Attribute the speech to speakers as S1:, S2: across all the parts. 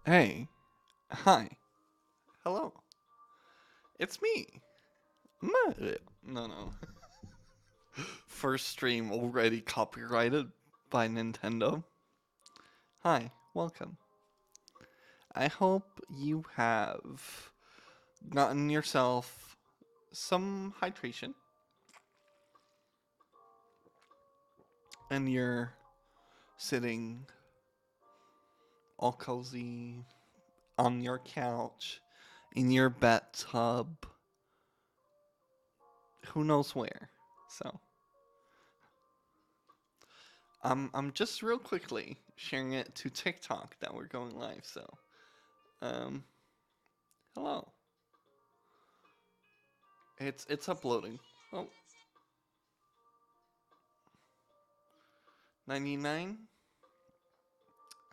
S1: Hey, hi, hello, it's me, Mario. No. First stream already copyrighted by Nintendo. Hi, welcome. I hope you have gotten yourself some hydration and you're sitting all cozy on your couch, in your bathtub, who knows where. So, I'm just real quickly sharing it to TikTok that we're going live. So, um, hello. It's uploading. Oh, 99,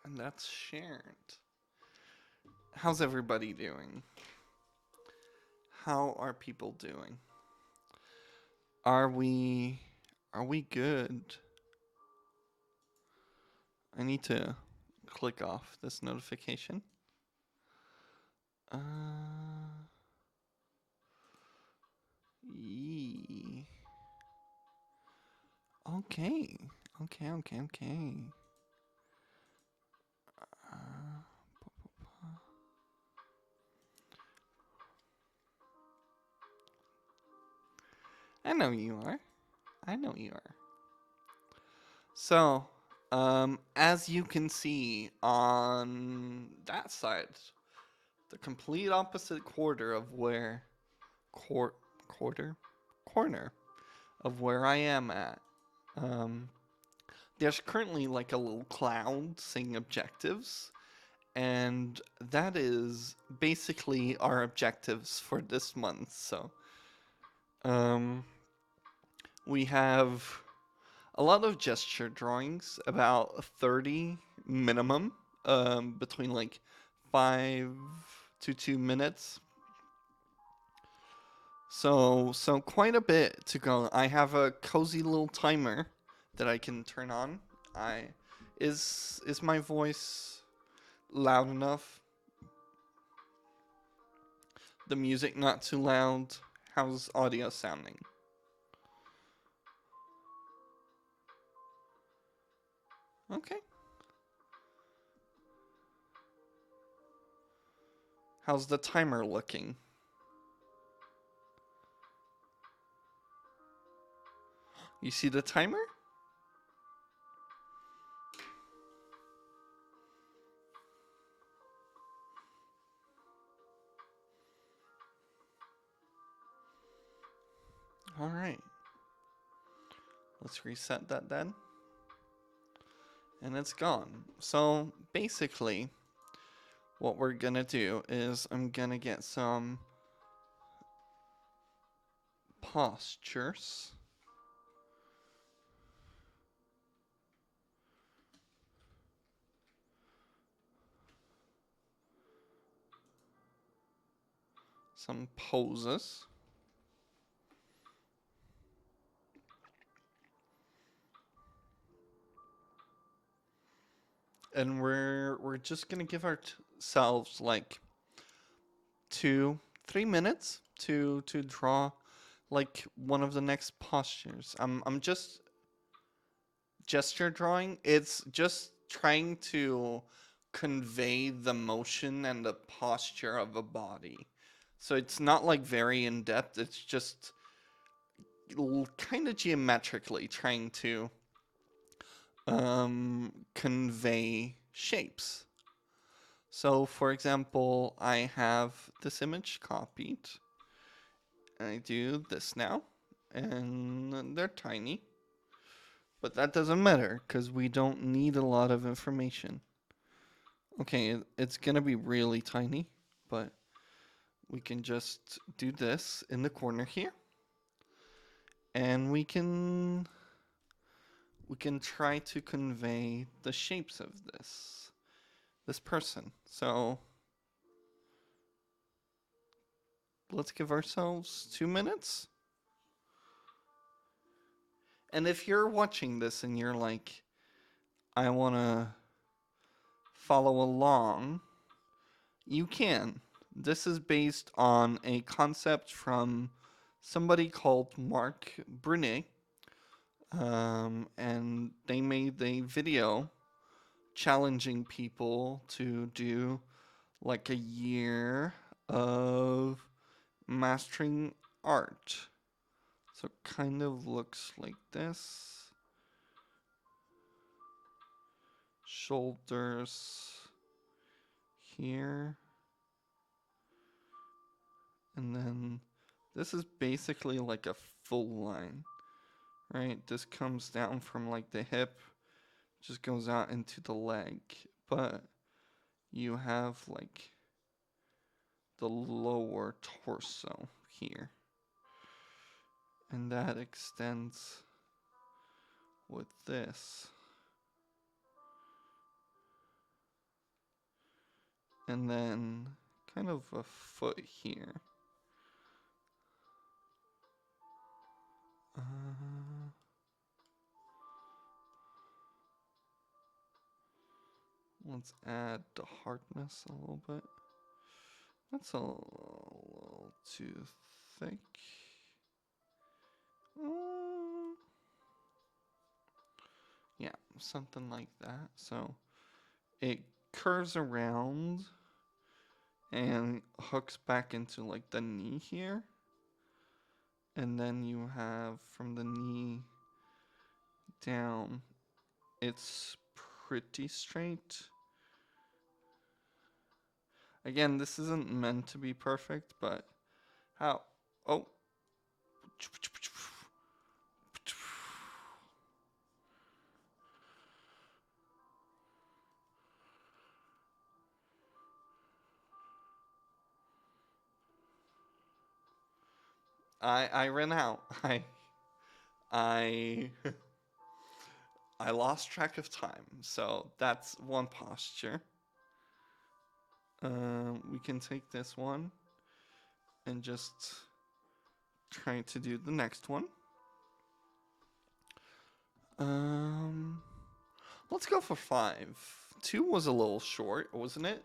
S1: and that's shared. How's everybody doing? How are people doing? Are we are we good? I need to click off this notification. Yee. Okay. Okay. Uh, I know you are. I know you are. So, as you can see on that side, the complete opposite quarter of where quar- quarter corner of where I am at. Um, there's currently like a little cloud saying objectives, and that is basically our objectives for this month. So, um, we have a lot of gesture drawings, about 30 minimum, between like 5 to 2 minutes. So quite a bit to go. I have a cozy little timer that I can turn on. I is my voice loud enough? The music not too loud? How's audio sounding? Okay. How's the timer looking? You see the timer? All right. Let's reset that then. And it's gone. So basically, what we're gonna do is I'm gonna get some postures. Some poses. And we're just gonna give ourselves like 2 3 minutes to draw like one of the next postures. I'm just gesture drawing. It's just trying to convey the motion and the posture of a body. So it's not like very in depth. It's just kind of geometrically trying to convey shapes. So, for example, I have this image copied. I do this now, and they're tiny, but that doesn't matter because we don't need a lot of information. Okay, it's gonna be really tiny, but we can just do this in the corner here, and we can try to convey the shapes of this person. So let's give ourselves 2 minutes. And if you're watching this and you're like, I want to follow along, You can. This is based on a concept from somebody called Mark Brunet, and they made a video challenging people to do like a year of mastering art. So it kind of looks like this. Shoulders here. And then this is basically like a full line, right? This comes down from like the hip, just goes out into the leg. But you have like the lower torso here. And that extends with this. And then kind of a foot here. Let's add the hardness a little bit. That's a little too thick. Yeah, something like that. So it curves around and hooks back into like the knee here. And then you have from the knee down, it's pretty straight. Again, this isn't meant to be perfect, but how? Oh. I ran out. I I lost track of time. So that's one posture. We can take this one and just try to do the next one. Let's go for 5. 2 was a little short, wasn't it?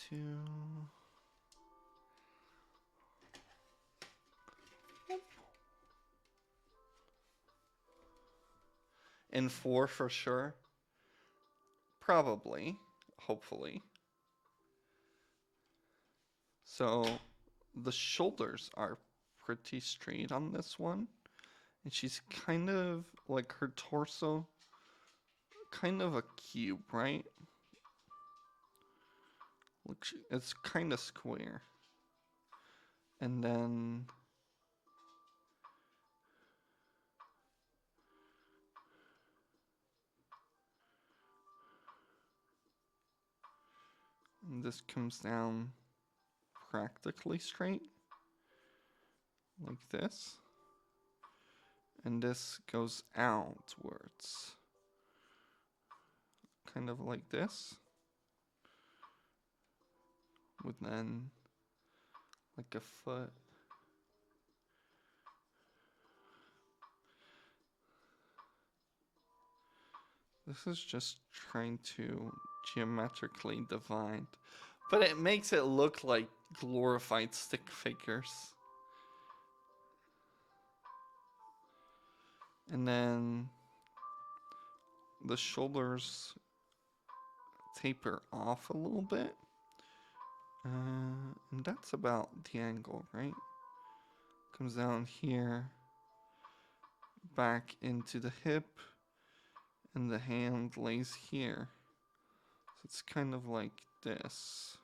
S1: Two. And 4 for sure. Probably. Hopefully. So the shoulders are pretty straight on this one. And she's kind of like her torso, kind of a cube, right? Look, it's kind of square. And then this comes down practically straight, like this. And this goes outwards, kind of like this. With then like a foot. This is just trying to geometrically divide, but it makes it look like glorified stick figures. And then the shoulders taper off a little bit. And that's about the angle, right? Comes down here, back into the hip, and the hand lays here. So it's kind of like this.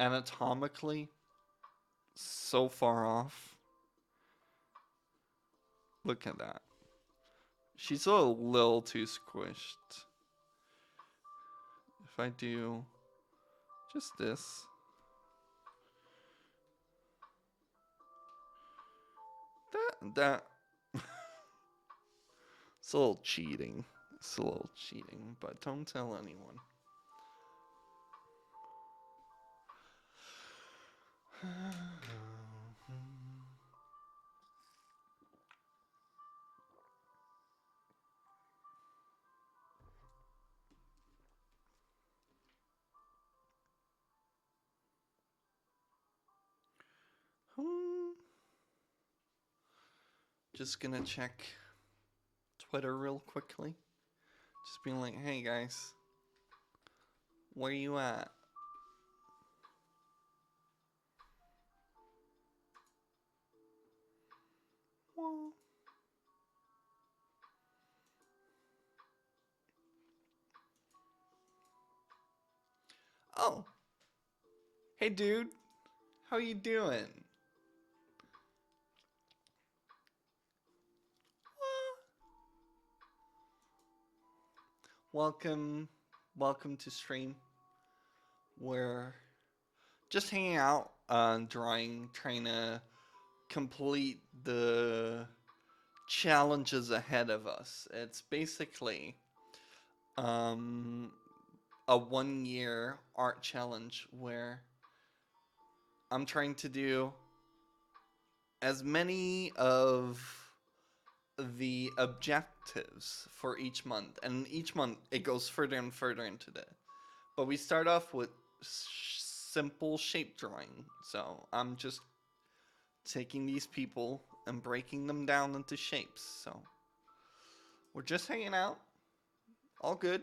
S1: Anatomically, so far off. Look at that. She's a little too squished. If I do just this. That it's a little cheating. It's a little cheating, but don't tell anyone. Just gonna check Twitter real quickly. Just being like, hey guys, where you at? Well, oh, hey dude, how you doing? Welcome, welcome to stream. We're just hanging out, drawing, trying to complete the challenges ahead of us. It's basically um, a 1 year art challenge where I'm trying to do as many of the objectives for each month, and each month it goes further and further into the. But we start off with simple shape drawing, so I'm just taking these people and breaking them down into shapes. So we're just hanging out, all good.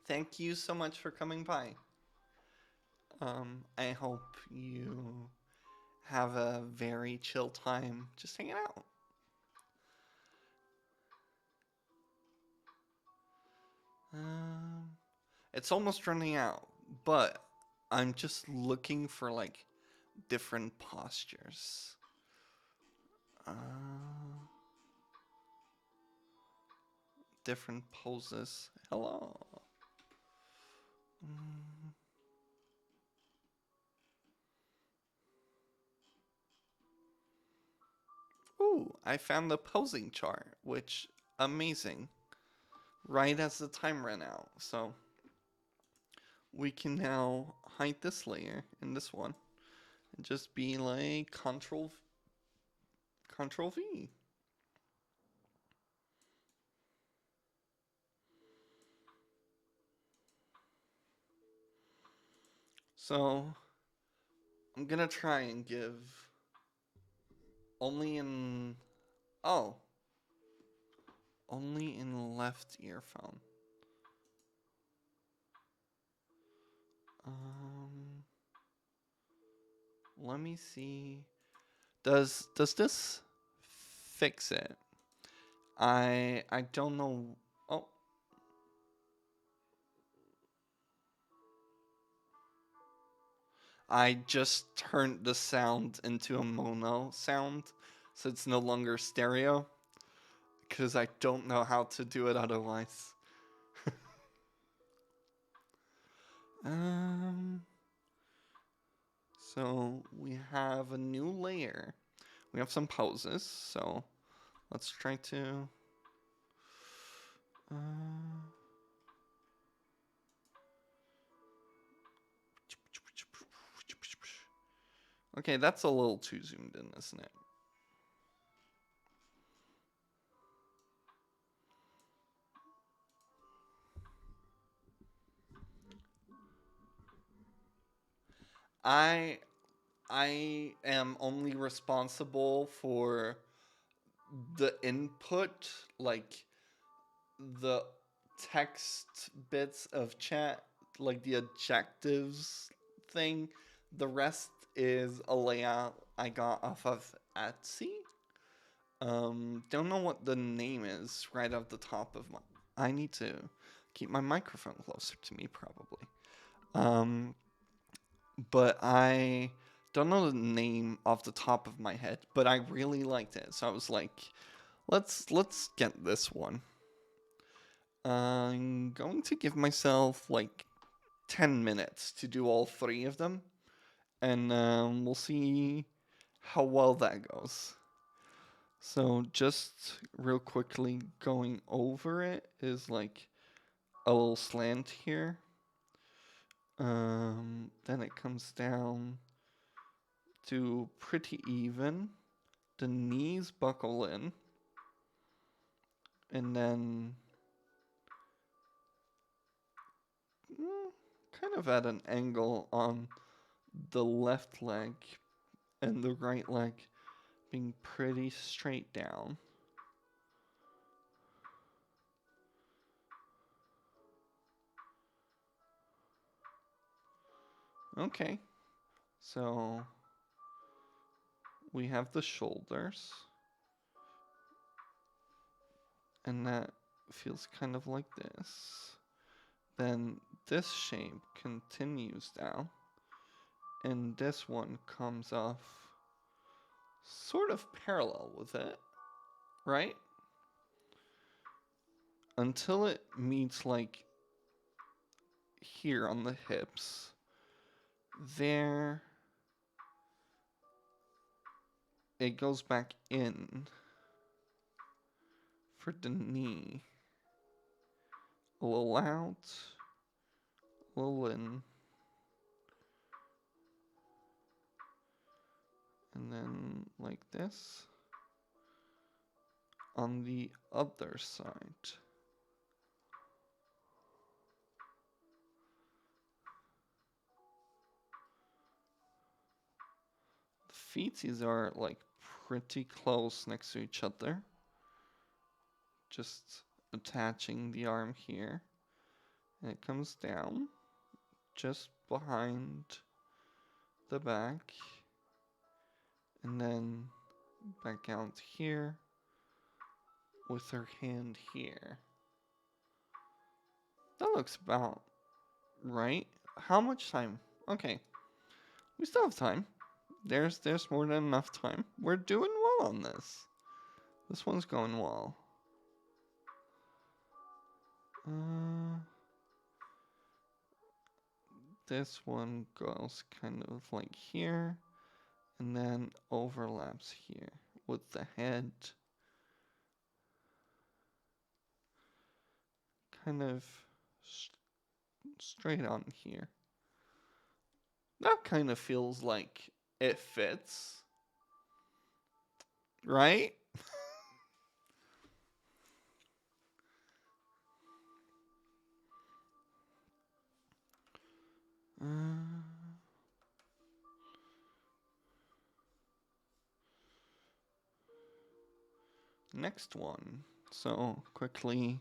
S1: Thank you so much for coming by. I hope you have a very chill time just hanging out. Um, it's almost running out, but I'm just looking for like different postures. Uh, different poses. Hello. Mm. Ooh, I found the posing chart, which amazing. Right as the time ran out, so we can now hide this layer in this one and just be like Control V. So I'm gonna try and give only in oh only in left earphone. Um, let me see. Does this fix it? I don't know. Oh, I just turned the sound into a mono sound, so it's no longer stereo. Because I don't know how to do it otherwise. um. So we have a new layer. We have some poses. So let's try to. Uh, okay, that's a little too zoomed in, isn't it? I I am only responsible for the input, like the text bits of chat, like the adjectives thing. The rest is a layout I got off of Etsy. Don't know what the name is right off the top of my. I need to keep my microphone closer to me, probably. Um, but I don't know the name off the top of my head. But I really liked it, so I was like, let's get this one. I'm going to give myself like 10 minutes to do all three of them, and we'll see how well that goes. So just real quickly going over it is like a little slant here. Then it comes down to pretty even. The knees buckle in, and then kind of at an angle on the left leg and the right leg being pretty straight down. Okay, so we have the shoulders, and that feels kind of like this. Then this shape continues down, and this one comes off sort of parallel with it, right? Until it meets like here on the hips. There, it goes back in for the knee. A little out, a little in. And then like this on the other side. The feeties are like pretty close next to each other. Just attaching the arm here. And it comes down just behind the back. And then back out here with her hand here. That looks about right. How much time? Okay. We still have time. There's more than enough time. We're doing well on this. This one's going well. This one goes kind of like here, and then overlaps here with the head. Kind of straight on here. That kind of feels like it fits. Right? Next one. So quickly.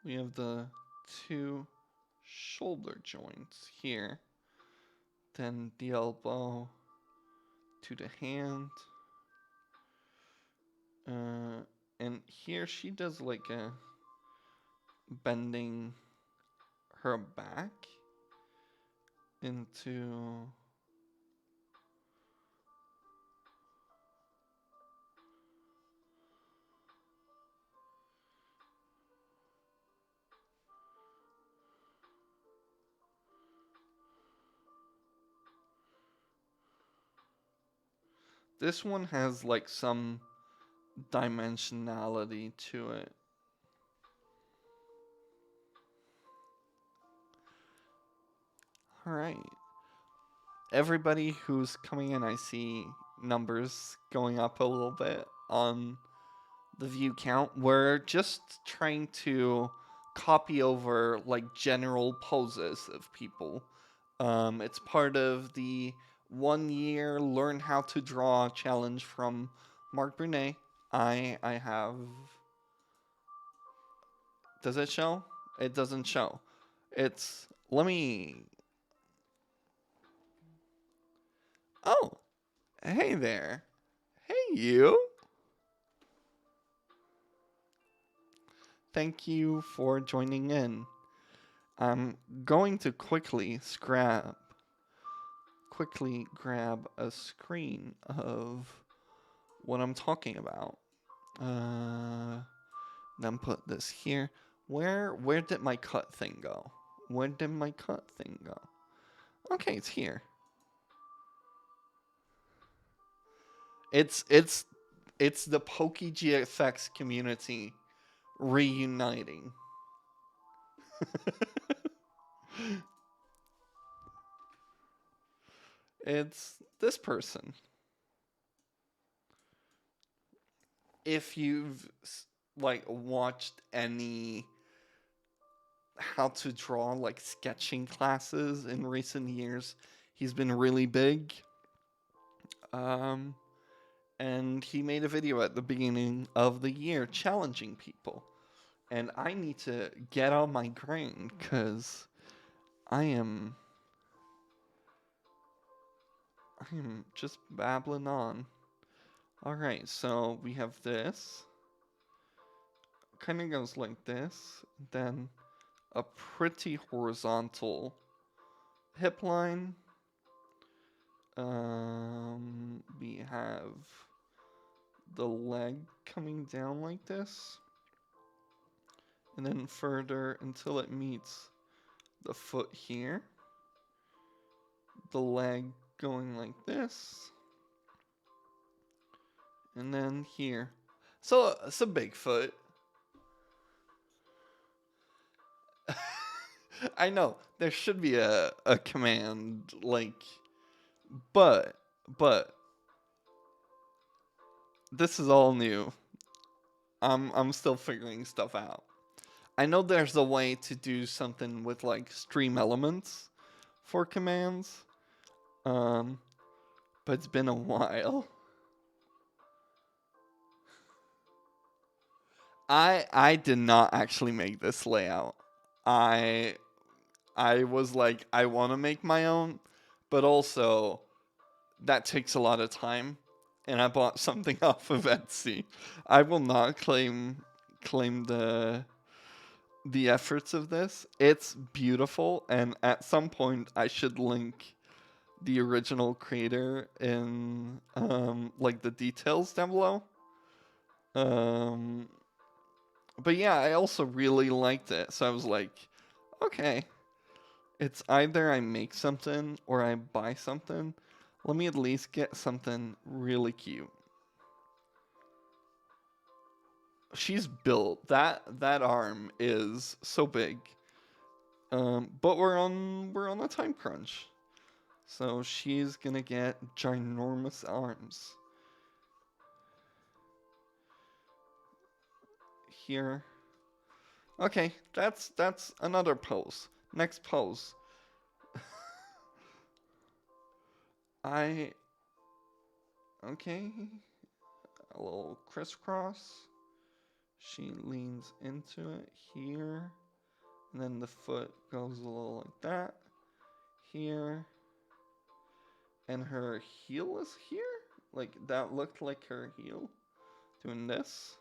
S1: We have the two shoulder joints here. Then the elbow to the hand. And here she does like a bending her back into this one has like some dimensionality to it. All right. Everybody who's coming in, I see numbers going up a little bit on the view count. We're just trying to copy over like general poses of people. It's part of the 1 year learn how to draw challenge from Mark Brunet. I have. Does it show? It doesn't show. It's. Let me. Oh, hey there. Hey, you. Thank you for joining in. I'm going to quickly grab a screen of what I'm talking about. Then put this here. Where did my cut thing go? Where did my cut thing go? Okay, it's here. It's it's it's the PokeGFX community reuniting. It's this person. If you've like watched any how to draw like sketching classes in recent years, he's been really big. Um, and he made a video at the beginning of the year challenging people. And I need to get on my grind because I am I am just babbling on. All right, so we have this. Kind of goes like this, then a pretty horizontal hip line. We have the leg coming down like this, and then further until it meets the foot here. The leg going like this, and then here. So it's a Bigfoot. I know there should be a command like, but but this is all new. I'm still figuring stuff out. I know there's a way to do something with like stream elements for commands, um, but it's been a while. I did not actually make this layout. I I was like I want to make my own, but also that takes a lot of time, and I bought something off of Etsy. I will not claim the efforts of this. It's beautiful, and at some point I should link the original creator in like the details down below. Um, but yeah, I also really liked it, so I was like, okay, it's either I make something or I buy something. Let me at least get something really cute. She's built. That arm is so big. But we're on a time crunch. So she's gonna get ginormous arms. Here. Okay, that's another pose. Next pose. I okay. A little crisscross. She leans into it here. And then the foot goes a little like that. Here. And her heel is here? Like that looked like her heel. Doing this.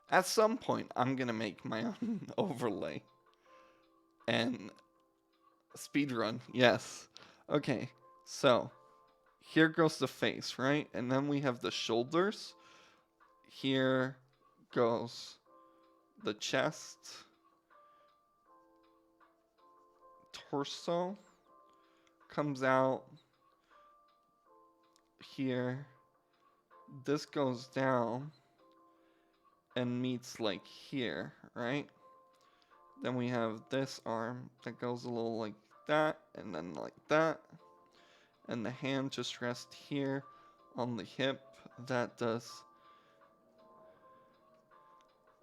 S1: At some point, I'm gonna make my own overlay. And speedrun, yes. Okay, so here goes the face, right? And then we have the shoulders. Here goes the chest, torso comes out here. This goes down and meets like here, right? Then we have this arm that goes a little like that and then like that. And the hand just rests here on the hip that does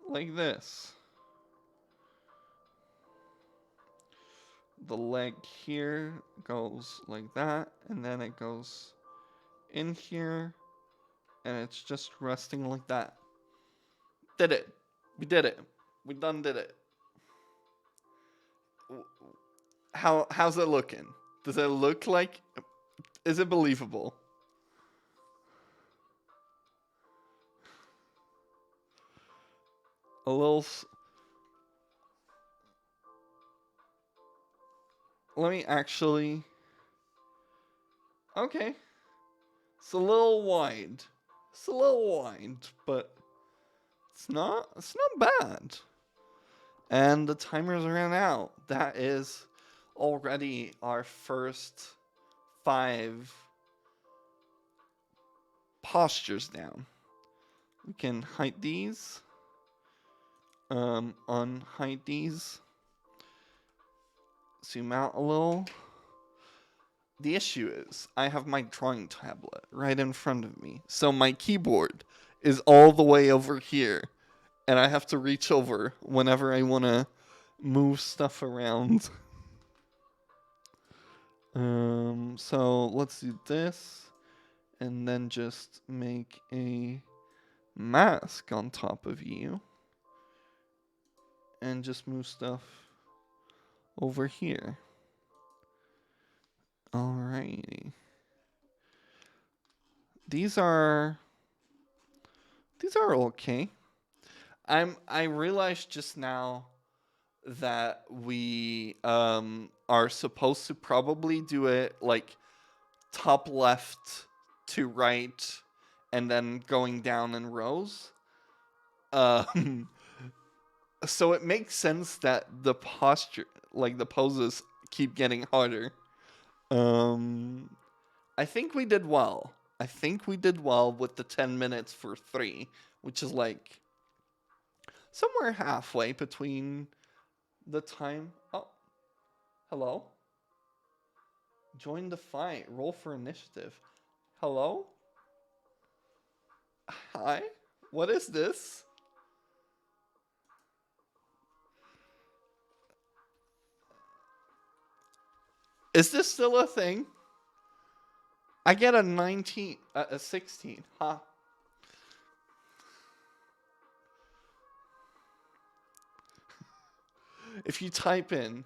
S1: like this. The leg here goes like that, and then it goes in here, and it's just resting like that. Did it. We did it. We done did it. How's it looking? Does it look like, is it believable? A little let me actually, okay. It's a little wide. It's a little wide, but it's not bad. And the timers ran out. That is already our first 5 postures down. We can hide these, unhide these, zoom out a little. The issue is I have my drawing tablet right in front of me, so my keyboard is all the way over here, and I have to reach over whenever I want to move stuff around. So let's do this, and then just make a mask on top of you, and just move stuff over here. Alrighty. These are okay. I realized just now that we are supposed to probably do it like top left to right and then going down in rows. Um so it makes sense that the posture, like the poses, keep getting harder. Um I think we did well. I think we did well with the 10 minutes for 3, which is like somewhere halfway between the time. Oh, hello. Join the fight. Roll for initiative. Hello? Hi? What is this? Is this still a thing? I get a 19, a 16. Huh? If you type in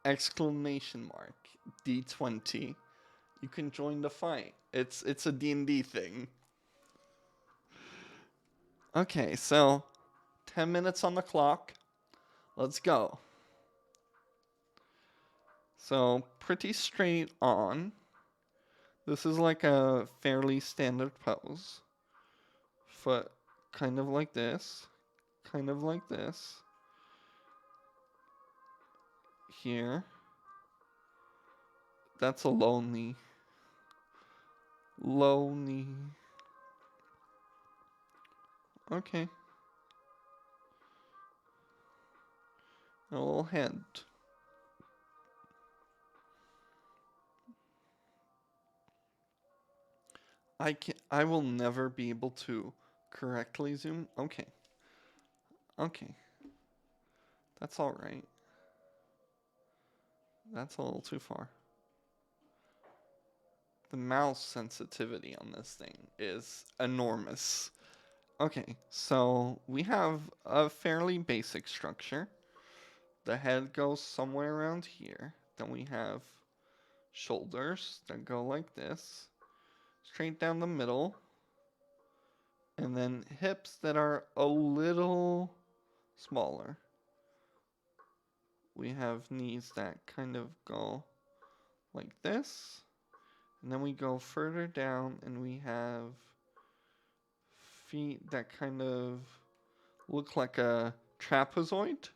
S1: exclamation mark D20, you can join the fight. It's a D&D thing. Okay, so 10 minutes on the clock. Let's go. So pretty straight on. This is like a fairly standard pose. Foot kind of like this. Kind of like this. Here. That's a low knee. Low knee. Okay. A little head. I will never be able to correctly zoom. Okay. Okay. That's all right. That's a little too far. The mouse sensitivity on this thing is enormous. Okay, so we have a fairly basic structure. The head goes somewhere around here. Then we have shoulders that go like this, straight down the middle. And then hips that are a little smaller. We have knees that kind of go like this. And then we go further down and we have feet that kind of look like a trapezoid.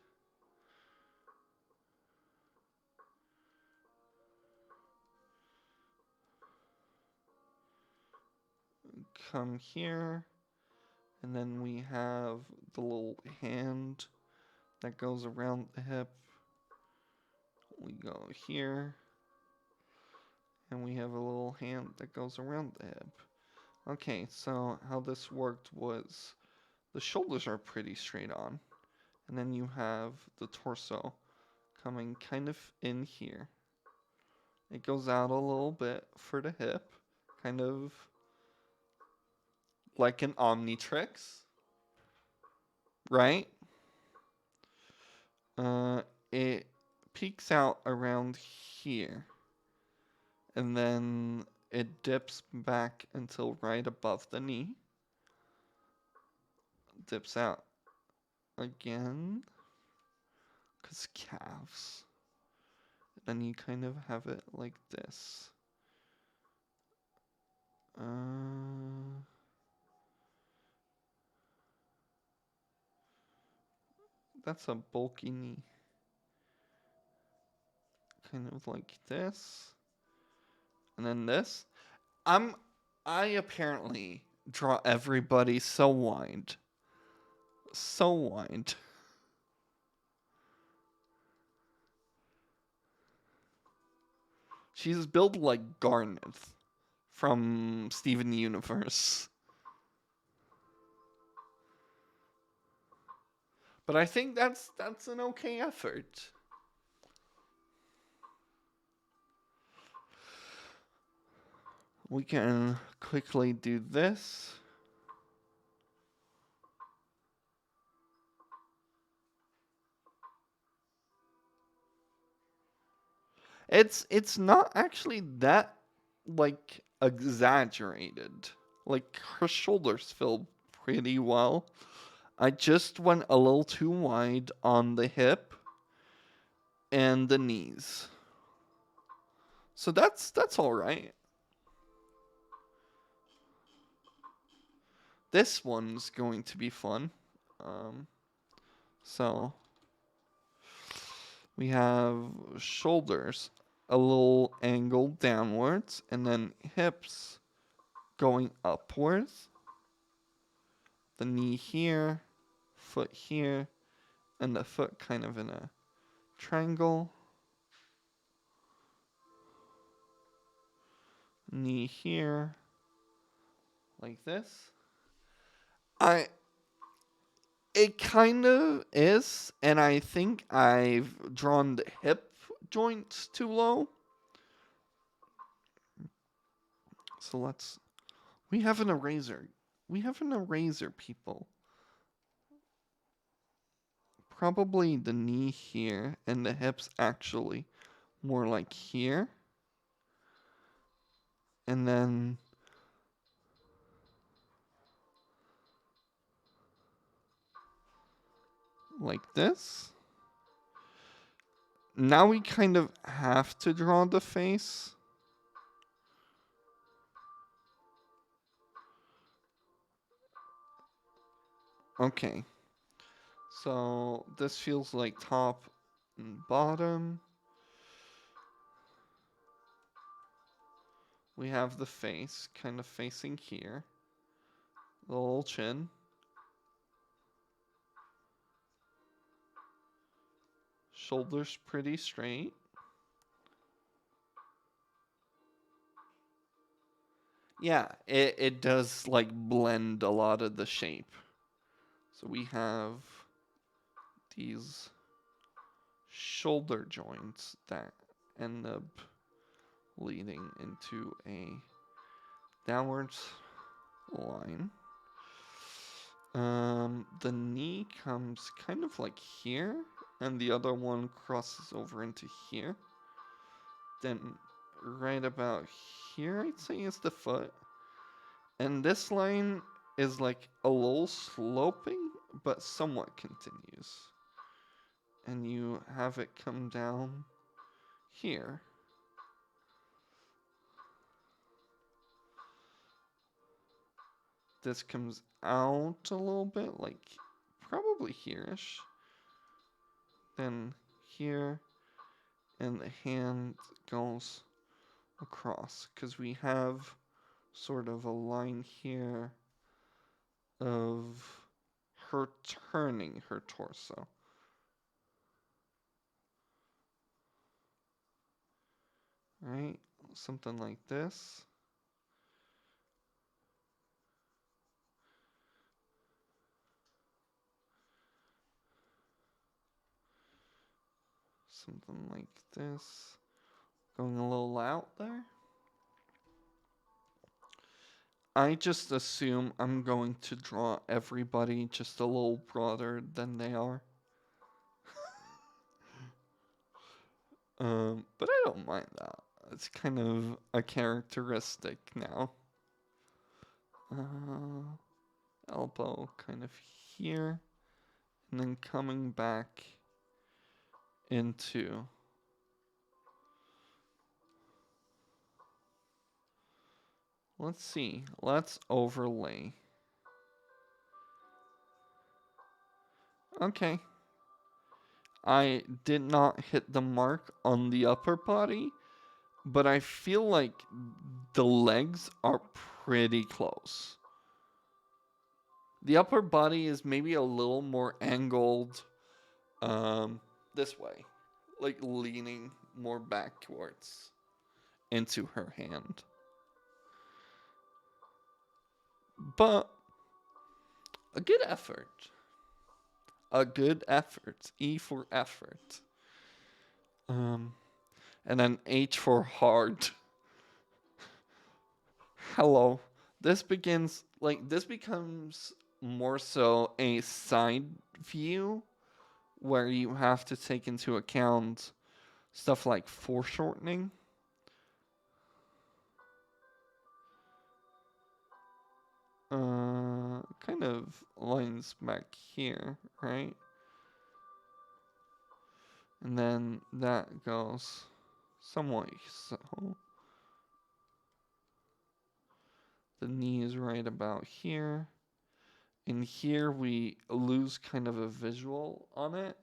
S1: Come here. And then we have the little hand that goes around the hip. We go here. And we have a little hand that goes around the hip. Okay, so how this worked was the shoulders are pretty straight on. And then you have the torso coming kind of in here. It goes out a little bit for the hip, kind of like an Omnitrix, right? It peaks out around here. And then it dips back until right above the knee. Dips out again. Because calves. Then you kind of have it like this. That's a bulky knee. kind of like this. And then this. I apparently draw everybody so wide. So wide. She's built like Garnet from Steven Universe. But I think that's an okay effort. We can quickly do this. It's not actually that like exaggerated. Like her shoulders fill pretty well. I just went a little too wide on the hip and the knees. So that's all right. This one's going to be fun. Um, so we have shoulders a little angled downwards, and then hips going upwards. The knee here, foot here, and the foot kind of in a triangle. Knee here, like this. I It kind of is, and I think I've drawn the hip joints too low. So let's. We have an eraser. We have an eraser, people. Probably the knee here, and the hips actually more like here. And then. Like this. Now we kind of have to draw the face. Okay. So this feels like top and bottom. We have the face kind of facing here. The little chin. Shoulders pretty straight. Yeah, it does like blend a lot of the shape. So we have these shoulder joints that end up leading into a downwards line. The knee comes kind of like here, and the other one crosses over into here. Then right about here, I'd say, is the foot. And this line is like a little sloping, but somewhat continues. And you have it come down here. This comes out a little bit, like probably here-ish. Then here, and the hand goes across, because we have sort of a line here of her turning her torso. Right? Something like this. Something like this. Going a little out there. I just assume I'm going to draw everybody just a little broader than they are. But I don't mind that. It's kind of a characteristic now. Elbow kind of here, and then coming back into. Let's see. Let's overlay. Okay. I did not hit the mark on the upper body, but I feel like the legs are pretty close. The upper body is maybe a little more angled this way, like leaning more backwards into her hand. But a good effort. A good effort. E for effort. Um, and then H for hard. Hello. This becomes more so a side view where you have to take into account stuff like foreshortening. Kind of lines back here, right? And then that goes some way. So the knee is right about here. In here, we lose kind of a visual on it.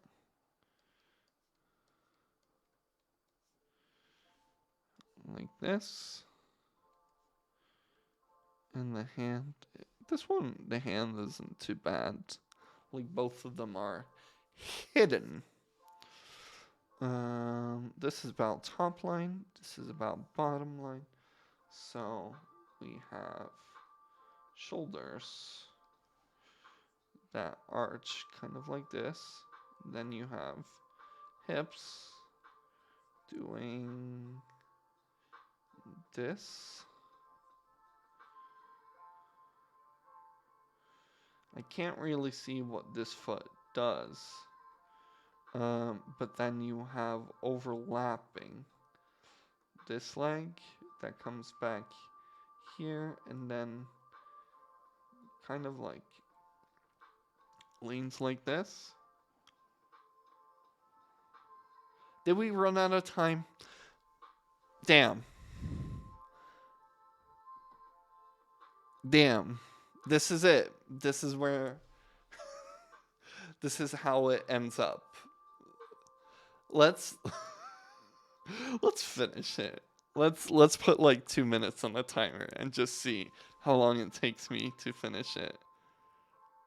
S1: Like this. And the hand. This one, the hand isn't too bad. Like both of them are hidden. This is about top line. This is about bottom line. So we have shoulders that arch kind of like this. Then you have hips doing this. I can't really see what this foot does. But then you have overlapping this leg that comes back here and then kind of like leans like this. Did we run out of time? Damn. Damn. This is it. This is where. This is how it ends up. Let's. Let's finish it. Let's put like 2 minutes on the timer and just see how long it takes me to finish it.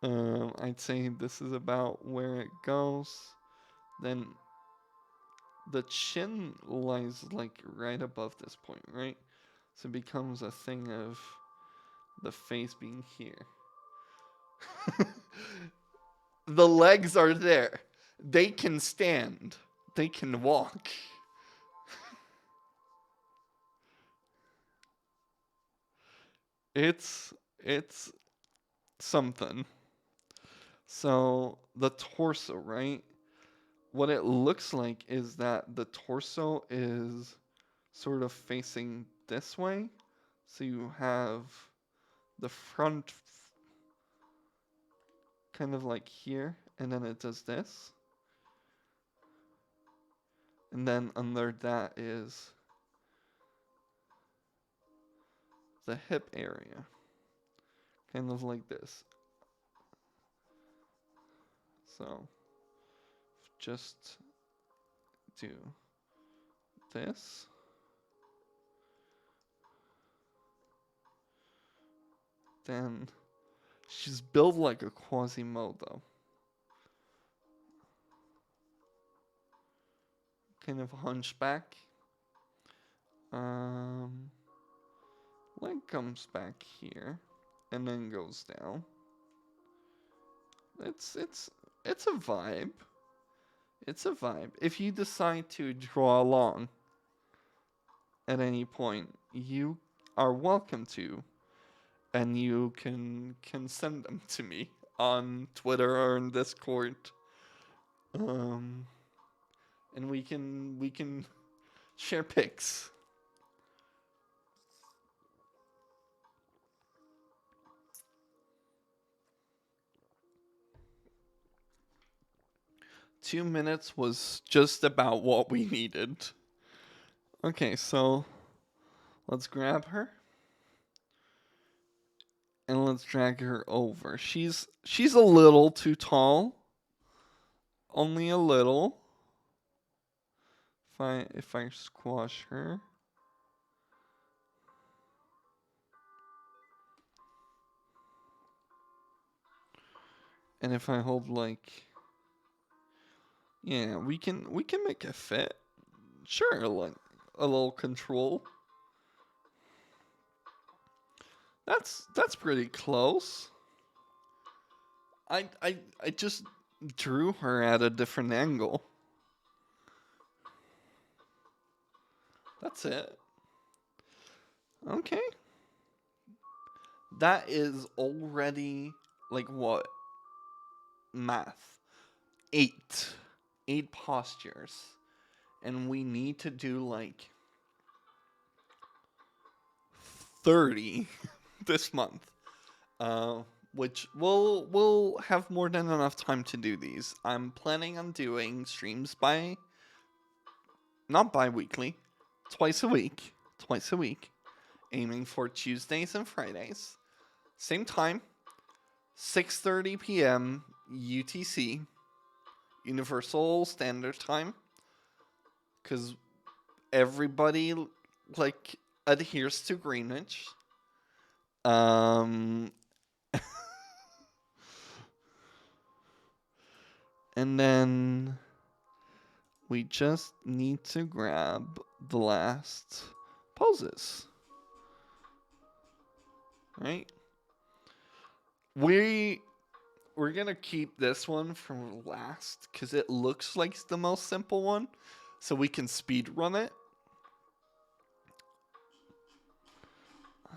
S1: I'd say this is about where it goes. Then the chin lies like right above this point, right? So it becomes a thing of the face being here. The legs are there. They can stand. They can walk. It's something. So the torso, right? What it looks like is that the torso is sort of facing this way. So you have the front kind of like here, and then it does this. And then under that is the hip area. Kind of like this. So just do this. Then she's built like a Quasimodo. Kind of hunchback. Leg comes back here and then goes down. It's a vibe. It's a vibe. If you decide to draw along at any point, you are welcome to, and you can send them to me on Twitter or in Discord. And we can share pics. Two minutes was just about what we needed. Okay, so let's grab her and let's drag her over. She's a little too tall. Only a little. If I squash her. And if I hold like, yeah, we can make it fit. Sure, like a little control. That's pretty close. I just drew her at a different angle. That's it. Okay. That is already like what? Math. Eight. Eight postures. And we need to do like 30 this month. Uh, which we'll have more than enough time to do these. I'm planning on doing streams by not bi-weekly, twice a week. Twice a week. Aiming for Tuesdays and Fridays. Same time, 6:30 p.m. UTC, Universal Standard Time, because everybody like adheres to Greenwich. Um, and then we just need to grab the last poses, right? We we're gonna keep this one for last because it looks like the most simple one, so we can speed run it.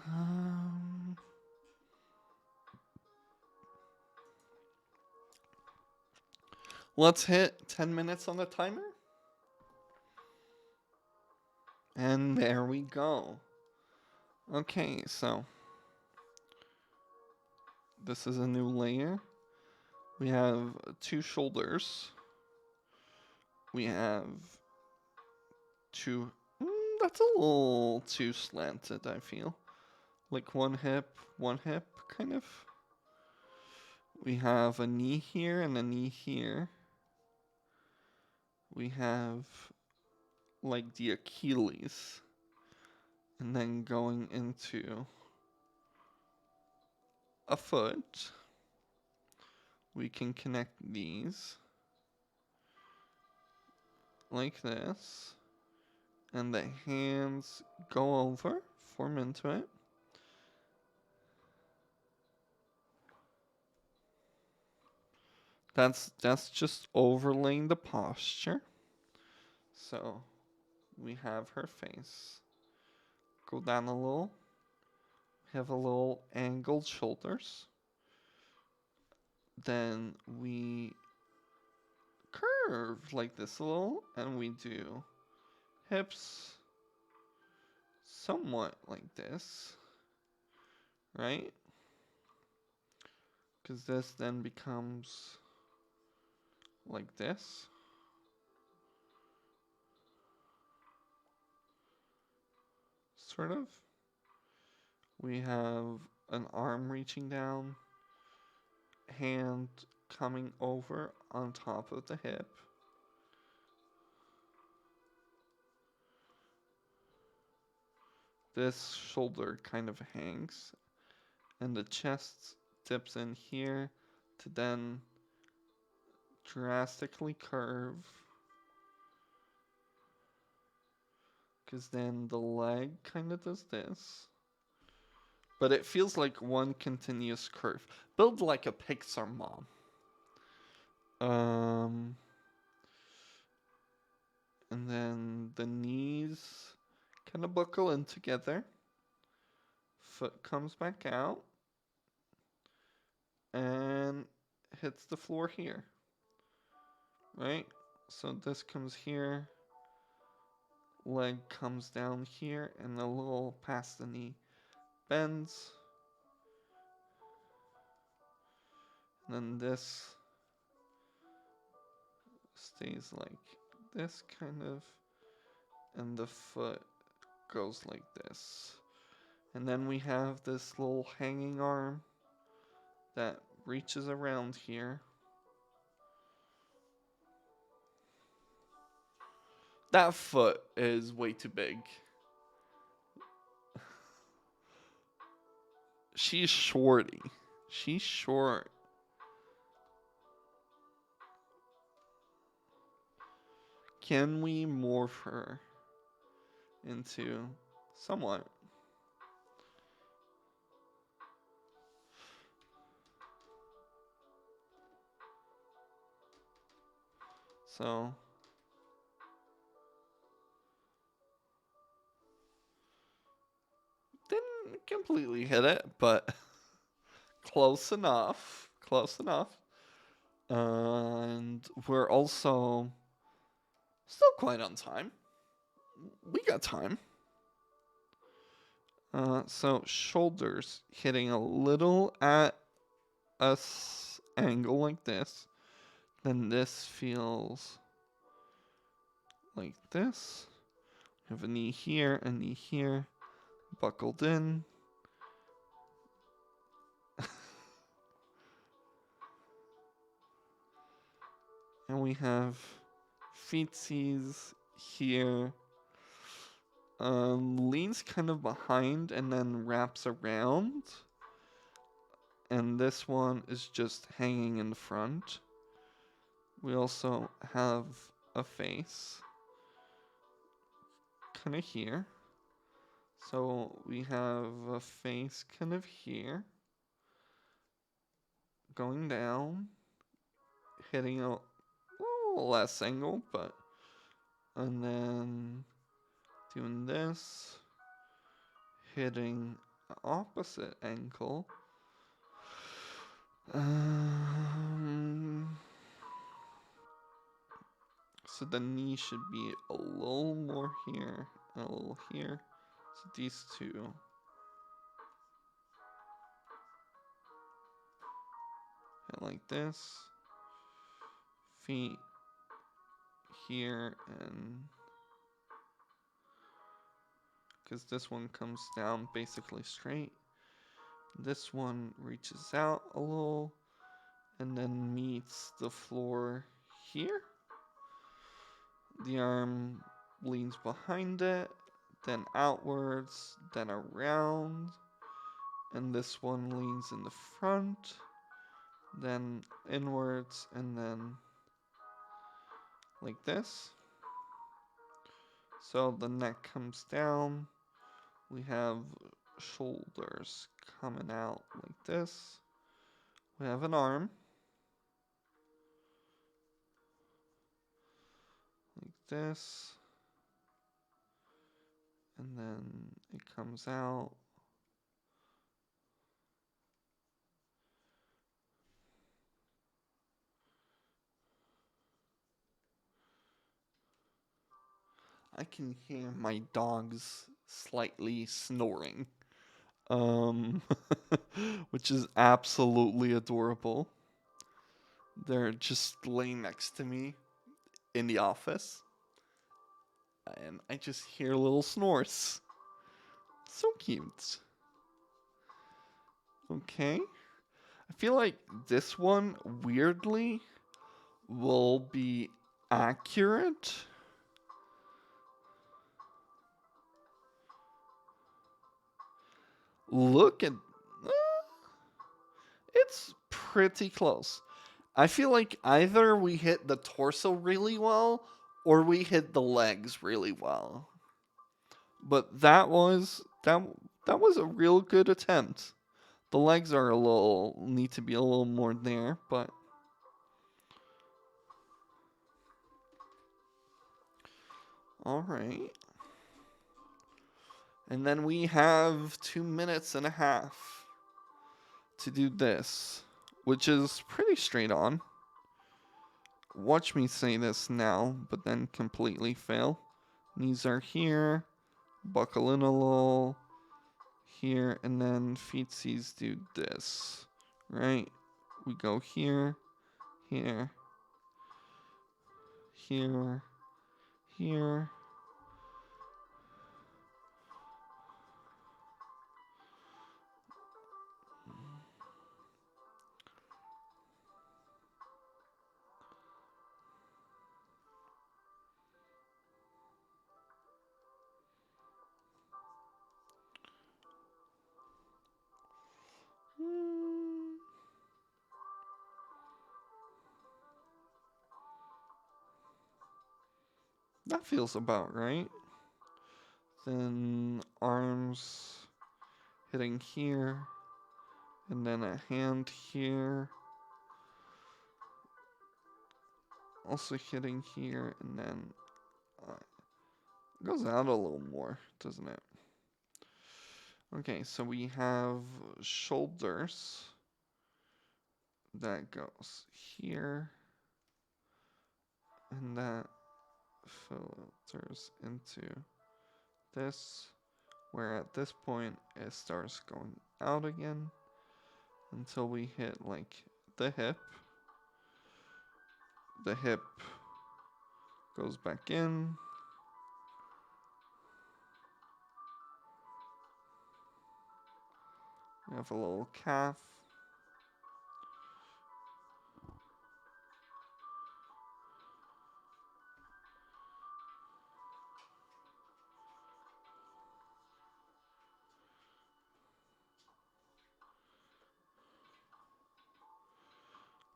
S1: Um, let's hit 10 minutes on the timer. And there we go. Okay, so this is a new layer. We have two shoulders. We have two. That's a little too slanted, I feel. Like one hip, kind of. We have a knee here and a knee here. We have like the Achilles. And then going into a foot. We can connect these like this. And the hands go over, form into it. That's just overlaying the posture. So we have her face. Go down a little. Have a little angled shoulders. Then we curve like this a little, and we do hips somewhat like this, right? Because this then becomes like this. Sort of. We have an arm reaching down, hand coming over on top of the hip. This shoulder kind of hangs, and the chest dips in here to then drastically curve. Because then the leg kind of does this. But it feels like one continuous curve. Build like a Pixar mom. And then the knees kind of buckle in together. Foot comes back out. And hits the floor here. Right? So this comes here. Leg comes down here. And a little past the knee bends. And then this stays like this kind of, and the foot goes like this. And then we have this little hanging arm that reaches around here. That foot is way too big. She's shorty. She's short. Can we morph her into somewhat? So didn't completely hit it, but close enough. Close enough. And we're also still quite on time. We got time. So shoulders hitting a little at a angle like this. Then this feels like this. Have a knee here, a knee here, buckled in. And we have feetsies here. Leans kind of behind and then wraps around. And this one is just hanging in front. We also have a face kind of here. So we have a face kind of here, going down, hitting a little less angle, but, and then doing this, hitting opposite ankle. So the knee should be a little more here and a little here. So these two. Hit like this. Feet here and because this one comes down basically straight. This one reaches out a little and then meets the floor here. The arm leans behind it, then outwards, then around. And this one leans in the front, then inwards, and then like this. So the neck comes down. We have shoulders coming out like this. We have an arm. Like this. And then it comes out. I can hear my dogs slightly snoring. Which is absolutely adorable. They're just laying next to me in the office. And I just hear little snores. So cute. Okay. I feel like this one, weirdly, will be accurate. Look at... it's pretty close. I feel like either we hit the torso really well or we hit the legs really well. But that was a real good attempt. The legs are a little need to be a little more there, but all right. And then we have 2 minutes and a half to do this, which is pretty straight on. Watch me say this now, but then completely fail. Knees are here, buckle in a little, here, and then feetsies do this, right? We go here, here, here, here. That feels about right. Then arms hitting here, and then a hand here. Also hitting here, and then goes out a little more, doesn't it? Okay, so we have shoulders. That goes here, and that filters into this, where at this point it starts going out again until we hit like the hip. The hip goes back in. We have a little calf.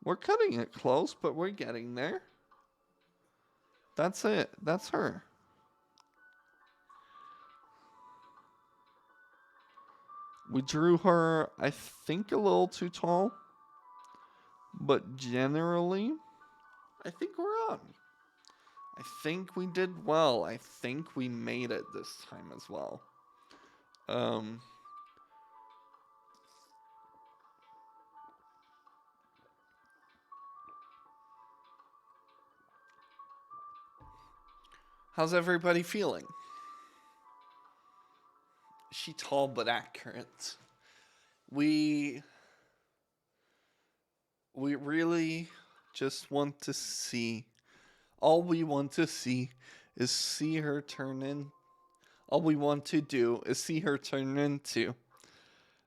S1: We're cutting it close, but we're getting there. That's it. That's her. We drew her, I think, a little too tall. But generally, I think we're on. I think we did well. I think we made it this time as well. How's everybody feeling? She tall but accurate. We really just want to see. All we want to see is see her turn in. All we want to do is see her turn into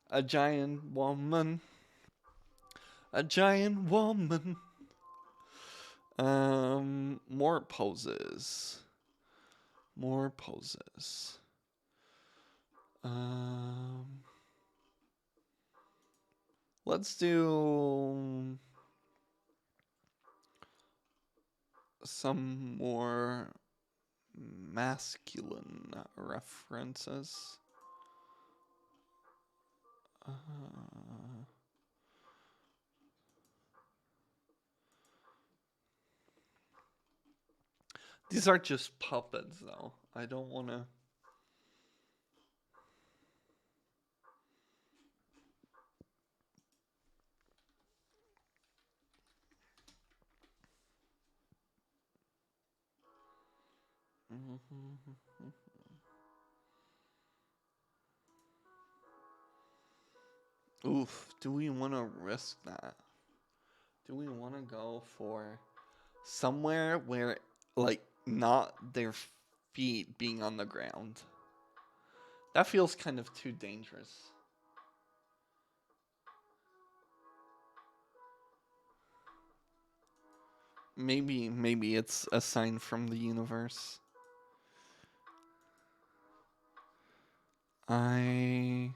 S1: a giant woman. A giant woman. More poses. More poses. Let's do some more masculine references. These are just puppets, though. I don't want to. Oof, do we want to risk that? Do we want to go for somewhere where, like, not their feet being on the ground? That feels kind of too dangerous. Maybe it's a sign from the universe. I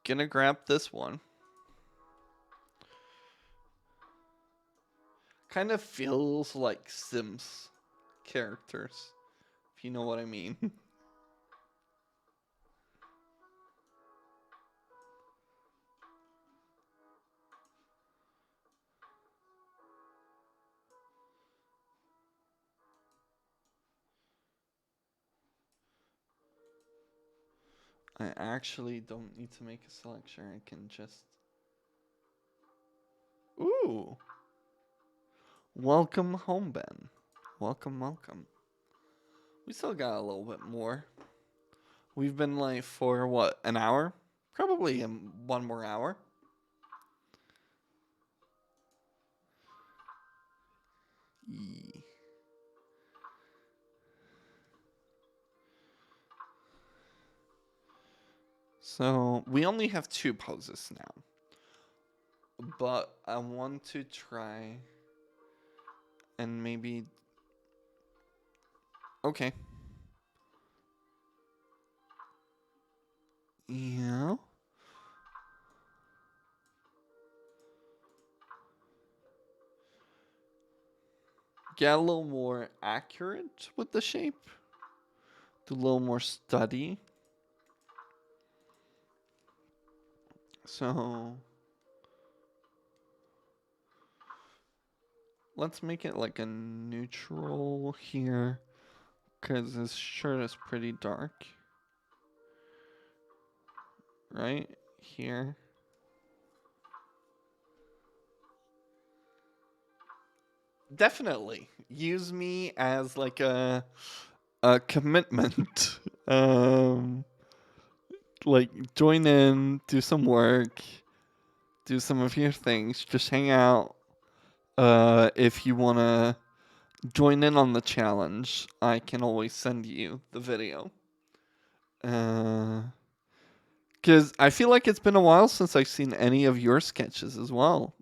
S1: gonna grab this one. Kind of feels like Sims characters, if you know what I mean. I actually don't need to make a selection. I can just... Ooh! Welcome home, Ben. Welcome, welcome. We still got a little bit more. We've been live for, what, an hour? Probably one more hour. Yee. So, we only have 2 poses now. But I want to try and maybe... Okay. Yeah. get a little more accurate with the shape. Do a little more study. So let's make it like a neutral here, because his shirt is pretty dark. Right here. Definitely use me as like a commitment. Like join in, do some work, do some of your things, just hang out. If you wanna join in on the challenge, I can always send you the video. Because I feel like it's been a while since I've seen any of your sketches as well.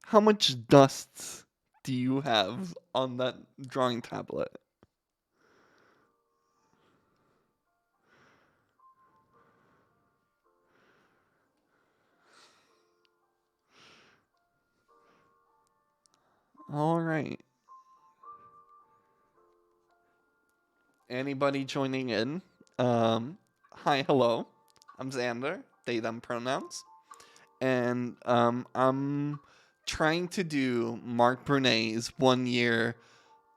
S1: How much dust do you have on that drawing tablet? All right. Anybody joining in? Hi, hello. I'm Xander, they, them pronouns. And I'm trying to do Mark Brunet's 1 year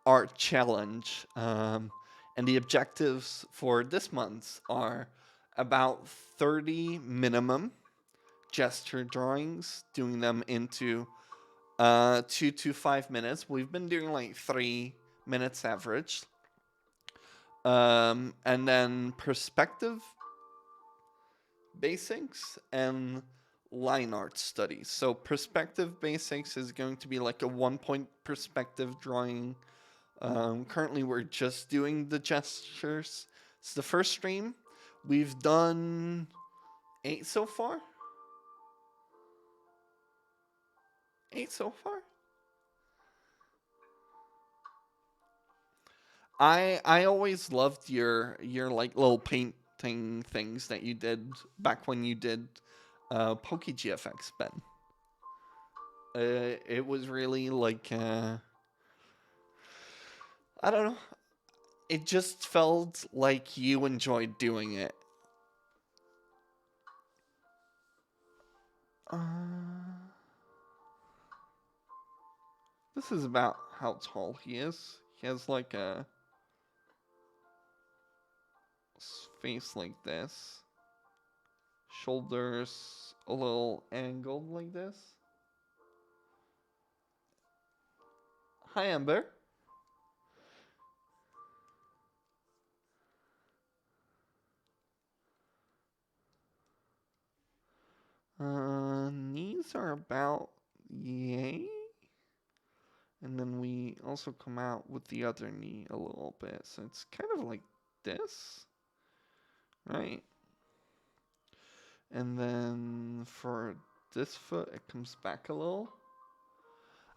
S1: art challenge. And the objectives for this month are about 30 minimum gesture drawings, doing them into 2 to 5 minutes. We've been doing like 3 minutes average. And then perspective basics and line art studies. So perspective basics is going to be like a 1 point perspective drawing. Currently we're just doing the gestures. It's the first stream. We've done 8 so far. 8 so far. I always loved your like little painting things that you did back when you did PokeGFX, Ben. It was really like I don't know. It just felt like you enjoyed doing it. This is about how tall he is. He has like a face like this. Shoulders a little angled like this. Hi, Amber. Knees are about yay. And then we also come out with the other knee a little bit. So it's kind of like this. Right? And then for this foot, it comes back a little.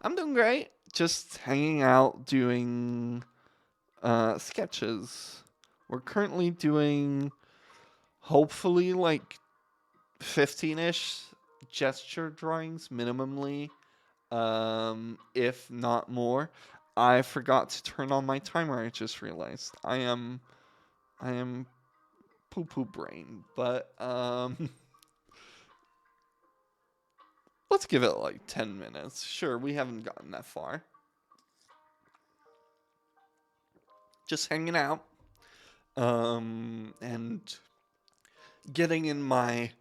S1: I'm doing great. Just hanging out, doing sketches. We're currently doing, hopefully, like 15-ish gesture drawings minimally, if not more. I forgot to turn on my timer. I just realized I am poo poo brain, but let's give it like 10 minutes. Sure, we haven't gotten that far. Just hanging out, and getting in my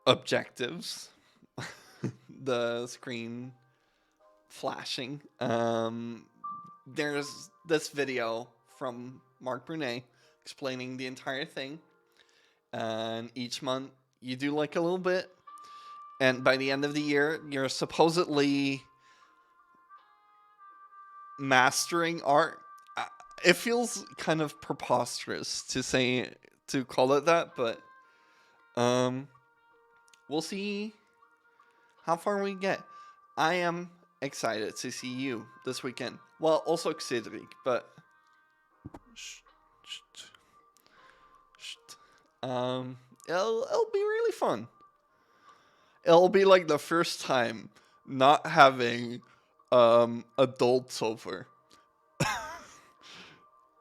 S1: objectives. The screen flashing. There's this video from Mark Brunet explaining the entire thing. And each month you do like a little bit. And by the end of the year, you're supposedly mastering art. It feels kind of preposterous to call it that, but we'll see how far we get. I am excited to see you this weekend. Well, also Xidrik, but it'll be really fun. It'll be like the first time not having adults over.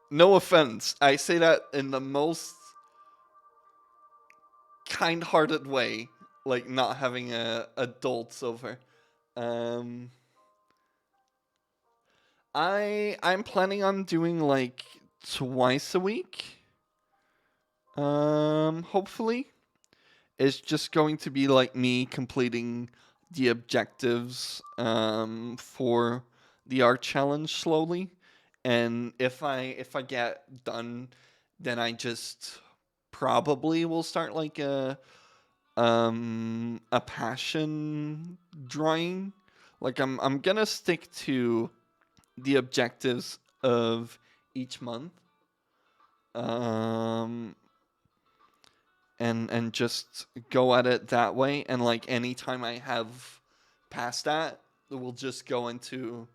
S1: No offense. I say that in the most kind-hearted way, like not having adults over. Um I'm planning on doing like twice a week. Hopefully. It's just going to be like me completing the objectives for the art challenge slowly. And if I get done, then I just probably will start like a passion drawing. Like I'm gonna stick to the objectives of each month. Um and just go at it that way, and like anytime I have past that, we'll just go into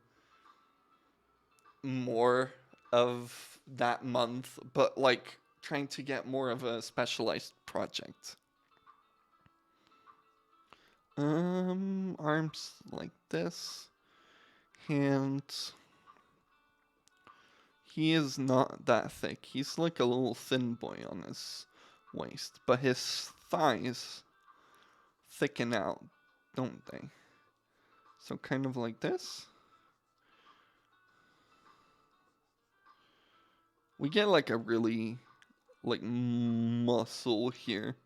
S1: more of that month, but like trying to get more of a specialized project. Arms like this. Hands. He is not that thick. He's like a little thin boy on his waist, but his thighs thicken out, don't they? So kind of like this. We get like a really like muscle here.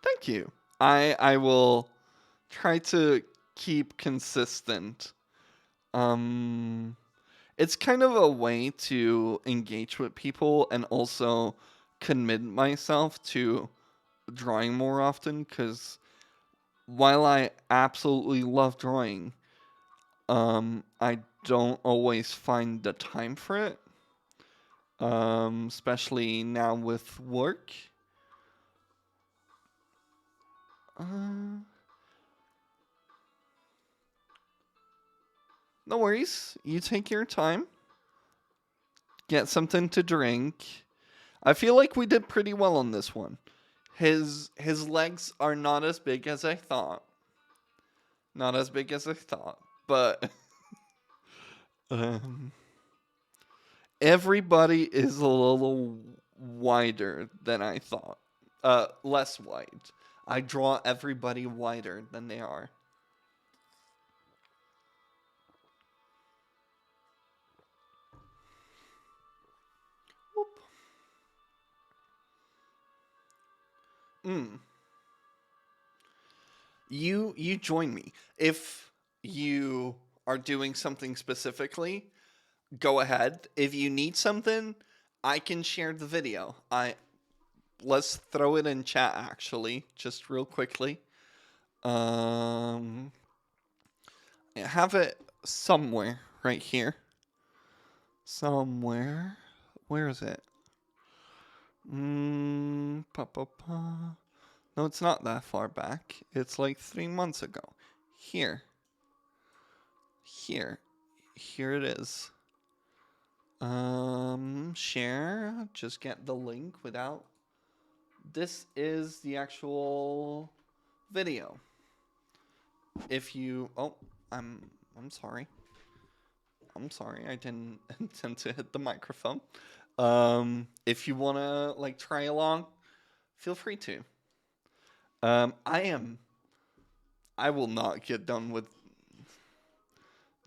S1: Thank you. I will try to keep consistent. Um it's kind of a way to engage with people and also commit myself to drawing more often, cuz while I absolutely love drawing, I don't always find the time for it. Especially now with work. Uh, no worries. You take your time. Get something to drink. I feel like we did pretty well on this one. His legs are not as big as I thought. Not as big as I thought, but um, everybody is a little wider than I thought. Less wide. I draw everybody wider than they are. Whoop. Mm. You join me. If you are doing something specifically, go ahead. If you need something, I can share the video. I Let's throw it in chat actually, just real quickly. Um I have it somewhere right here. Somewhere. Where is it? Pa pa pa. No, it's not that far back. It's like 3 months ago. Here. Here. Here it is. Share. Just get the link without. This is the actual video. If you, oh, I'm sorry. I'm sorry. I didn't intend to hit the microphone. If you wanna like try along, feel free to. I am. I will not get done with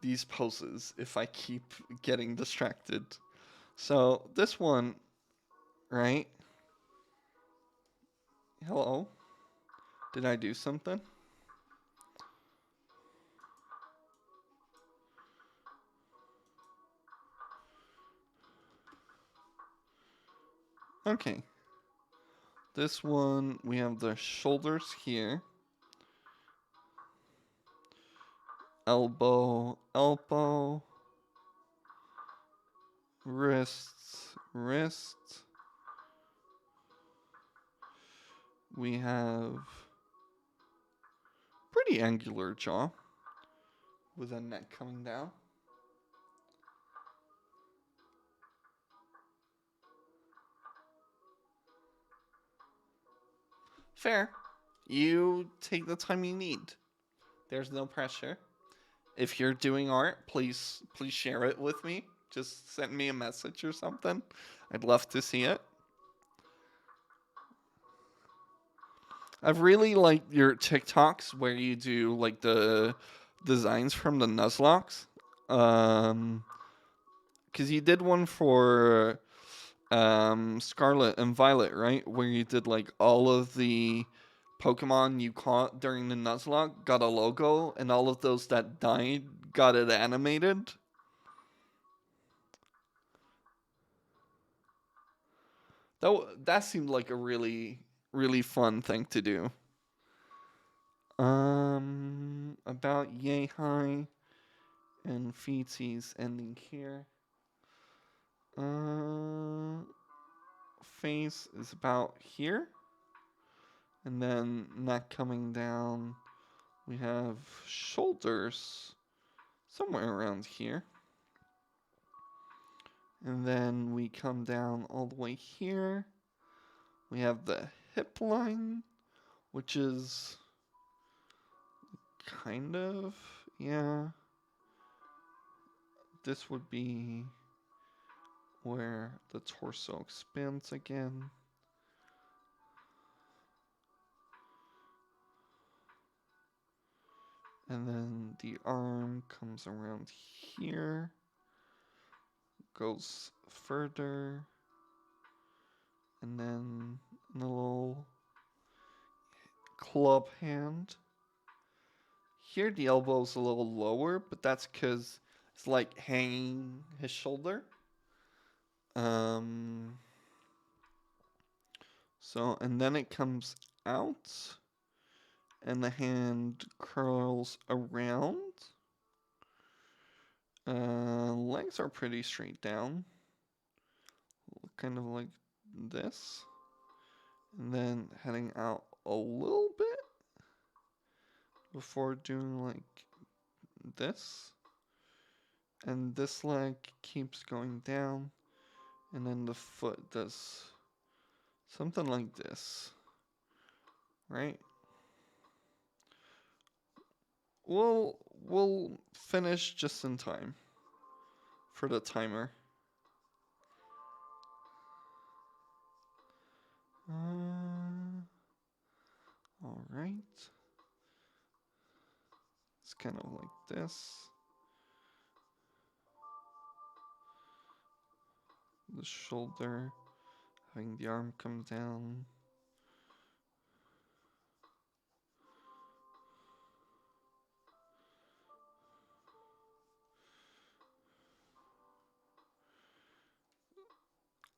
S1: these poses if I keep getting distracted. So this one, right? Hello. Did I do something? Okay. This one, we have the shoulders here. Elbow, elbow. Wrists, wrist. We have pretty angular jaw with a neck coming down. Fair. You take the time you need. There's no pressure. If you're doing art, please share it with me. Just send me a message or something. I'd love to see it. I've really liked your TikToks where you do like the designs from the Nuzlocke. Um, because you did one for Scarlet and Violet, right? Where you did like all of the Pokemon you caught during the Nuzlocke got a logo, and all of those that died got it animated. That seemed like a really fun thing to do. About Yay High and Feetsies ending here. Uh, Face is about here, and then neck coming down. We have shoulders somewhere around here. And then we come down all the way here. We have the hip line, which is kind of, yeah. This would be where the torso expands again. And then the arm comes around here, goes further, and then a little club hand. Here the elbow's a little lower, but that's because it's like hanging his shoulder. Um, and then it comes out, and the hand curls around. Legs are pretty straight down, kind of like this. And then heading out a little bit before doing like this. And this leg keeps going down, and then the foot does something like this, right? We'll finish just in time for the timer. All right. It's kind of like this. The shoulder, having the arm come down.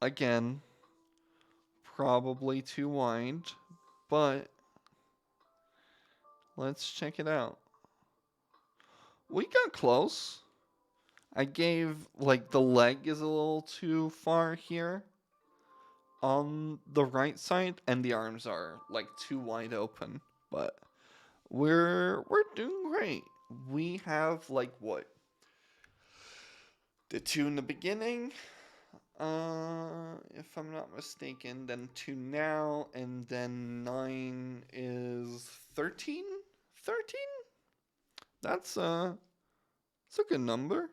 S1: Again, probably too wide, but let's check it out. We got close. I gave, like, the leg is a little too far here on the right side, and the arms are, like, too wide open. But we're doing great. We have, like, what? The two in the beginning, if I'm not mistaken, then two now, and then 9 is 13? 13? That's a good number.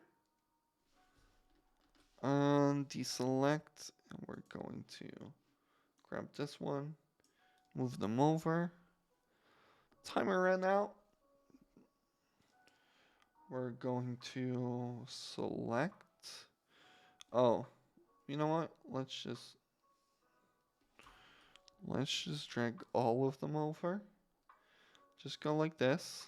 S1: Deselect, and we're going to grab this one, move them over. Timer ran out. We're going to select. Oh, you know what? Let's just drag all of them over. Just go like this.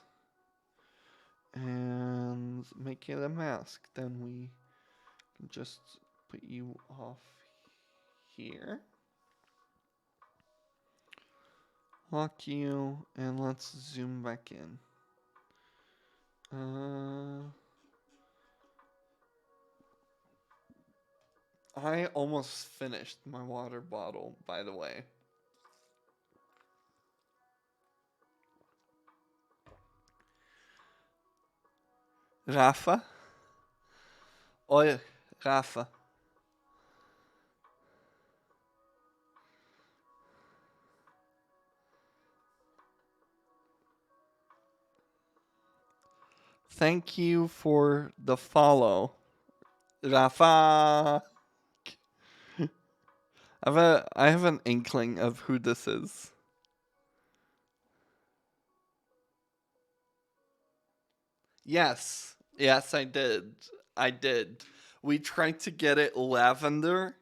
S1: And make it a mask. Then we can just put you off here. Lock you, and let's zoom back in. I almost finished my water bottle, by the way. Rafa? Oi, Rafa. Thank you for the follow, Rafa. I have an inkling of who this is. Yes, yes, I did. I did. We tried to get it lavender,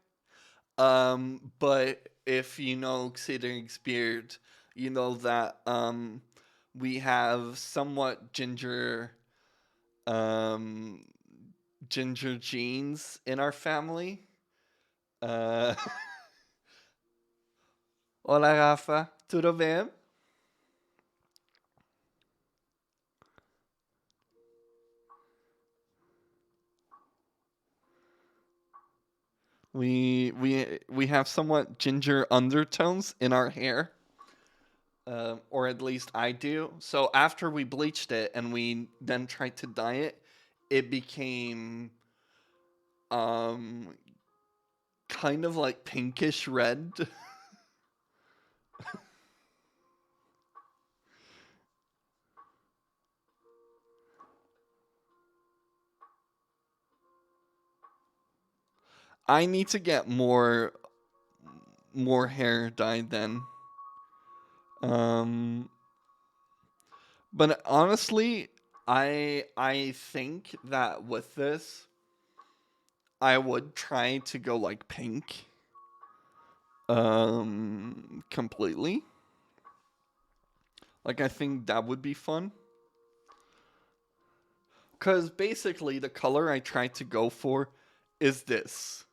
S1: but if you know Xader's beard, you know that we have somewhat um ginger genes in our family. Uh, Hola Rafa, tudo bem? We have somewhat ginger undertones in our hair, or at least I do. So after we bleached it and we then tried to dye it, it became um kind of like pinkish red. I need to get more hair dyed then. Um, but honestly, I think that with this, I would try to go like pink, completely. Like I think that would be fun. Cause basically the color I tried to go for is this.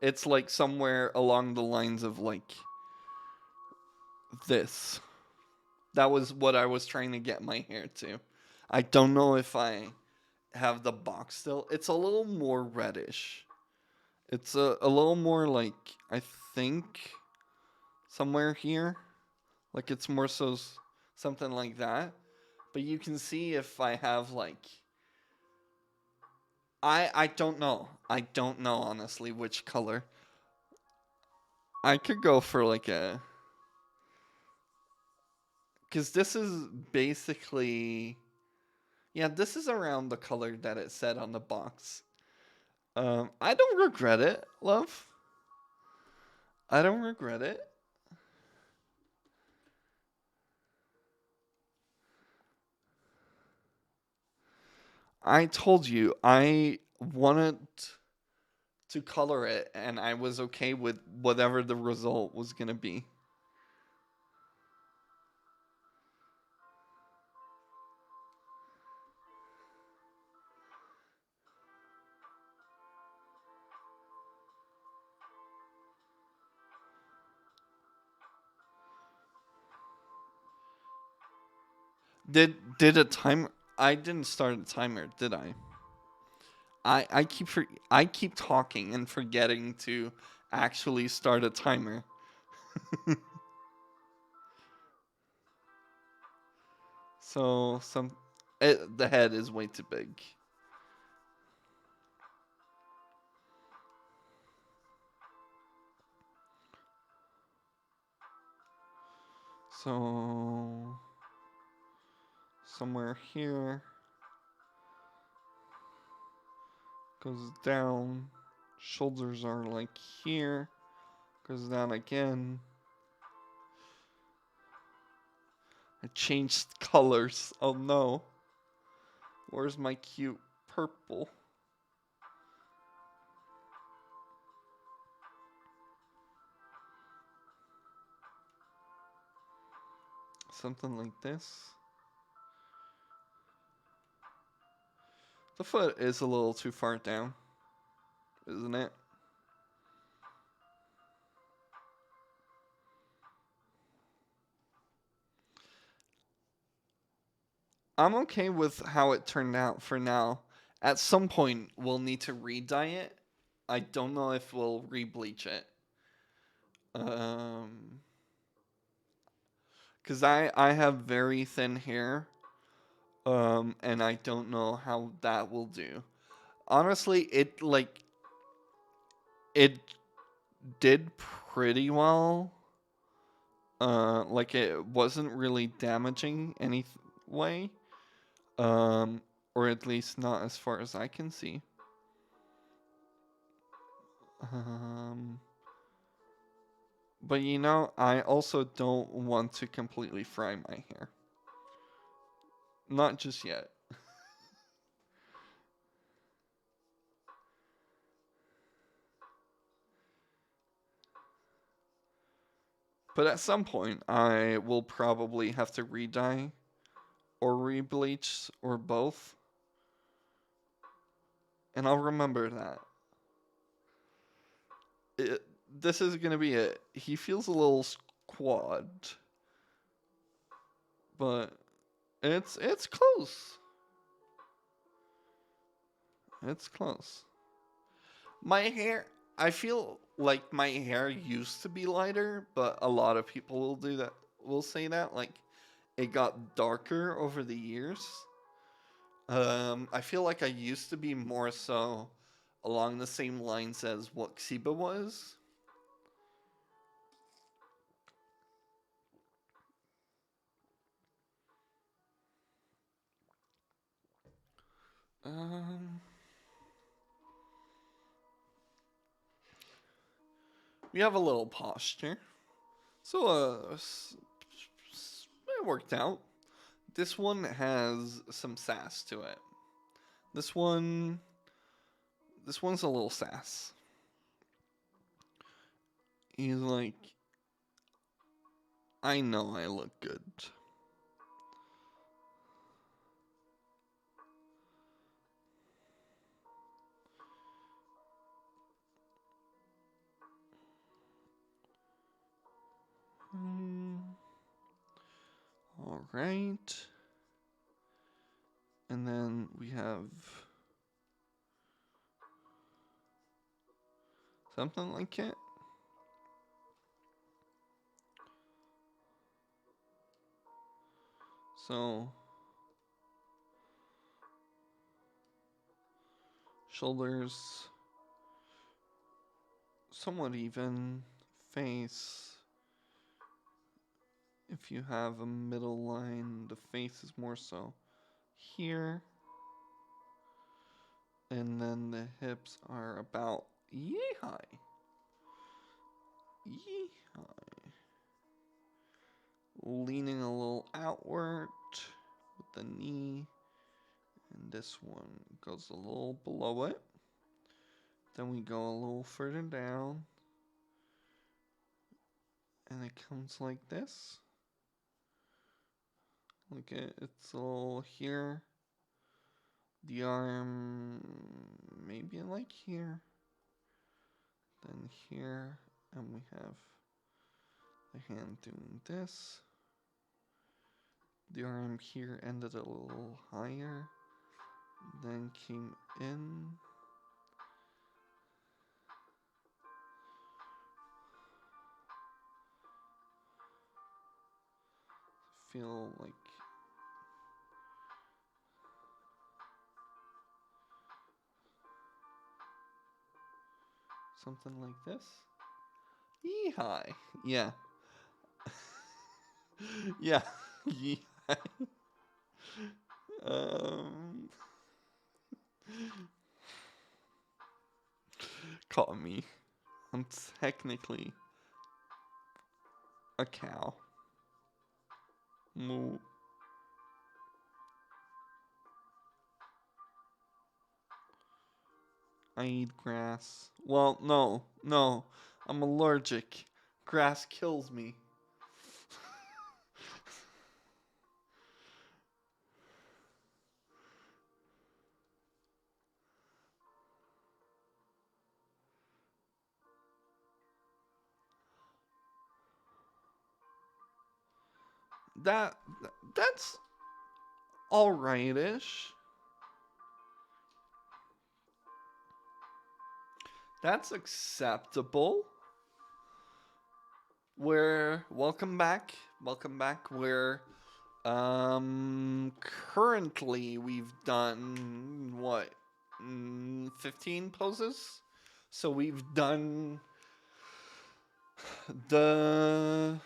S1: It's like somewhere along the lines of like this. That was what I was trying to get my hair to. I don't know if I have the box still. It's a little more reddish. It's a little more like, I think, somewhere here. Like it's more so something like that. But you can see if I have like, I don't know. I don't know honestly which color. I could go for like a, because this is basically, yeah, this is around the color that it said on the box. I don't regret it, love. I don't regret it. I told you I wanted to color it, and I was okay with whatever the result was gonna be. Did a timer? I didn't start a timer, did I? I keep talking and forgetting to actually start a timer. So the head is way too big. So somewhere here goes down. Shoulders are like here. Goes down again. I changed colors. Oh no. Where's my cute purple? Something like this. The foot is a little too far down, isn't it? I'm okay with how it turned out for now. At some point, we'll need to re-dye it. I don't know if we'll re-bleach it. Um, cause I have very thin hair. And I don't know how that will do. Honestly, it did pretty well. Like it wasn't really damaging any way. Um, or at least not as far as I can see. Um, but I also don't want to completely fry my hair. Not just yet. But at some point, I will probably have to re-dye or re-bleach or both. And I'll remember that. It, this is going to be it. He feels a little squad, but it's close. It's close. My hair, I feel like my hair used to be lighter, but a lot of people will do that. Will say that like it got darker over the years. I feel like I used to be more so along the same lines as what Xiba was. Um, we have a little posture, so it worked out. This one has some sass to it. This one, this one's a little sass. He's like, I know I look good. Hmm. All right. And then we have something like it. So, shoulders somewhat even. Face. If you have a middle line, the face is more so here. And then the hips are about yee high. Yee high. Leaning a little outward with the knee. And this one goes a little below it. Then we go a little further down. And it comes like this. Look at it's a little here. The arm maybe like here. Then here. And we have the hand doing this. The arm here ended a little higher. Then came in. Feel like something like this. Yee-hi. Yeah. Yeah. Yee-hi. Um, call me. I'm technically a cow. Moo. I eat grass. Well, no, no. I'm allergic. Grass kills me. That that's all rightish. That's acceptable. We're welcome back. Welcome back. We're currently we've done what 15 poses. So we've done the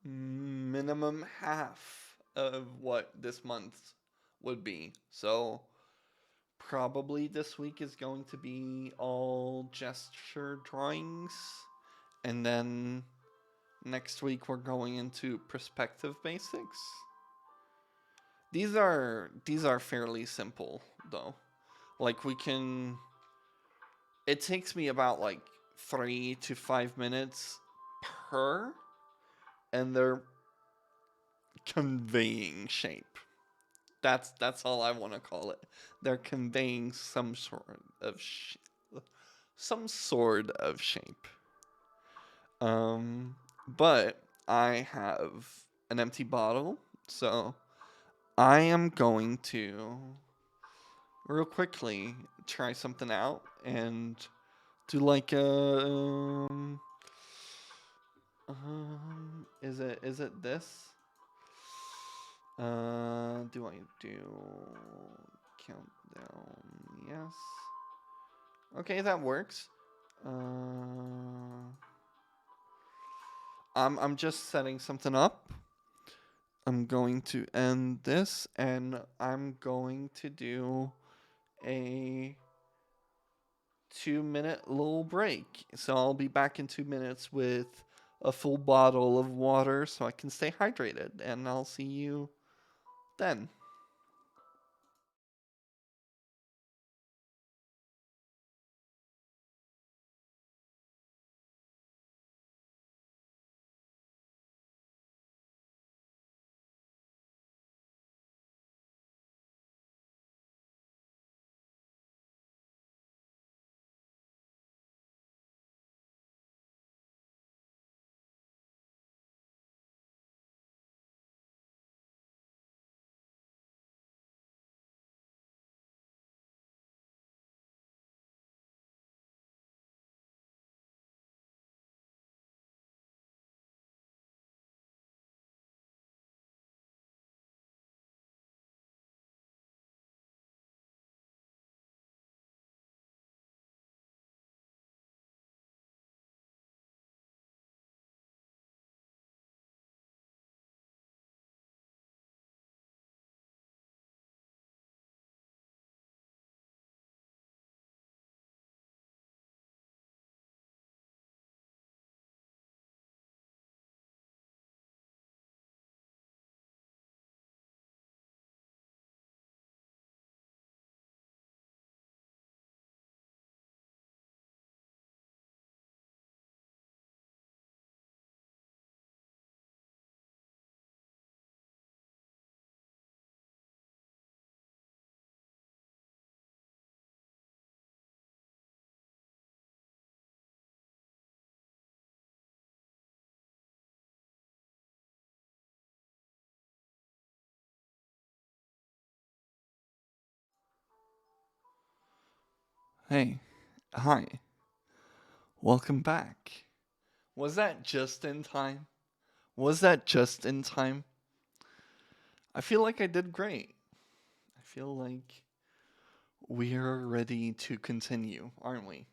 S1: minimum half of what this month would be. So probably this week is going to be all gesture drawings, and then next week we're going into perspective basics. These are fairly simple though. Like we can it takes me about like 3 to 5 minutes per, and they're conveying shape. That's all I want to call it. They're conveying some sort of shape. Um, but I have an empty bottle, so I am going to real quickly try something out and do like a is it this? Do I do countdown? Yes. Okay, that works. I'm just setting something up. I'm going to end this, and I'm going to do a 2 minute little break. So I'll be back in 2 minutes with a full bottle of water so I can stay hydrated, and I'll see you then. Hey, hi, welcome back. Was that just in time? Was that just in time? I feel like I did great. I feel like we're ready to continue, aren't we?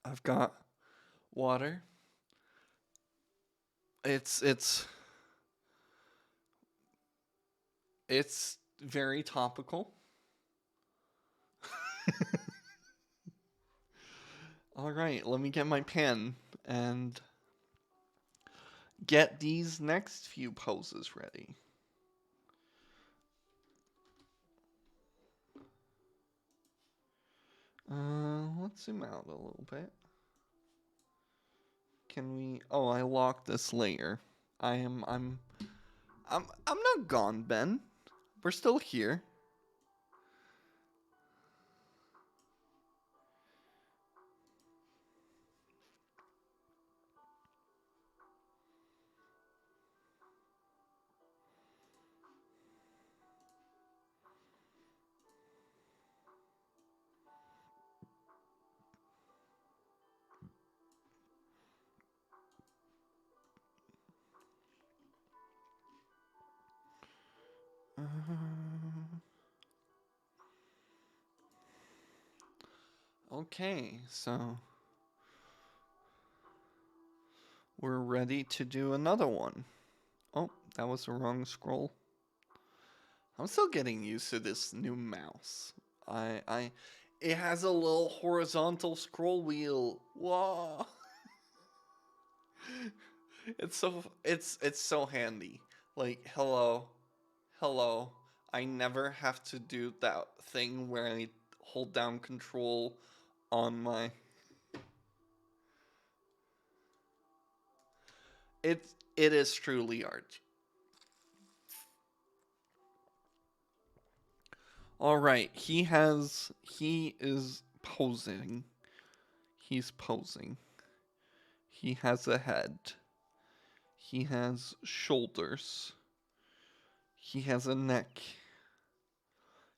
S1: I've got water. It's it's very topical. All right, let me get my pen and get these next few poses ready. Let's zoom out a little bit. Can we? Oh, I locked this layer. I'm not gone, Ben. We're still here. Okay, so we're ready to do another one. Oh, that was the wrong scroll. I'm still getting used to this new mouse. I it has a little horizontal scroll wheel. Whoa. It's so handy. Like, hello. Hello. I never have to do that thing where I hold down control on my it is truly art. All right, he is posing. He's posing. He has a head. He has shoulders. He has a neck.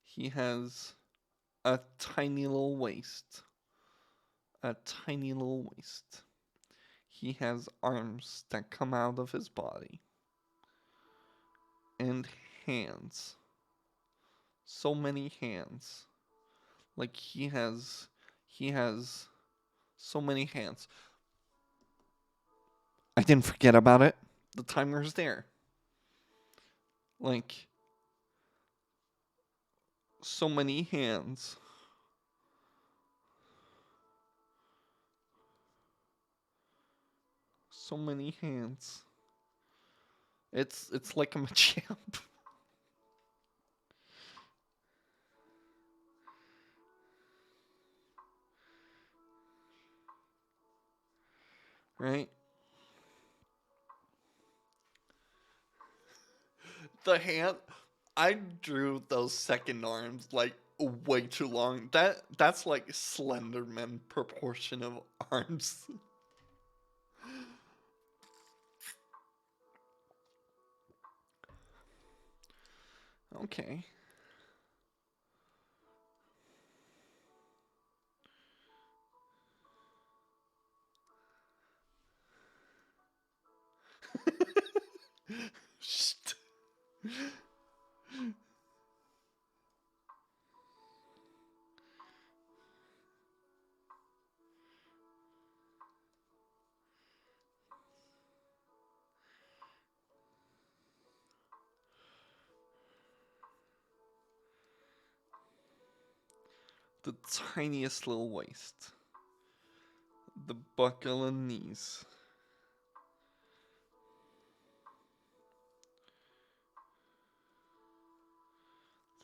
S1: He has a tiny little waist. A tiny little waist. He has arms that come out of his body. And hands. So many hands. Like he has so many hands. I didn't forget about it. The timer's there. Like so many hands. So many hands. It's like I'm a champ, right? The hand I drew those second arms like way too long. That's like Slenderman proportion of arms. Okay. The tiniest little waist. The buckle and knees.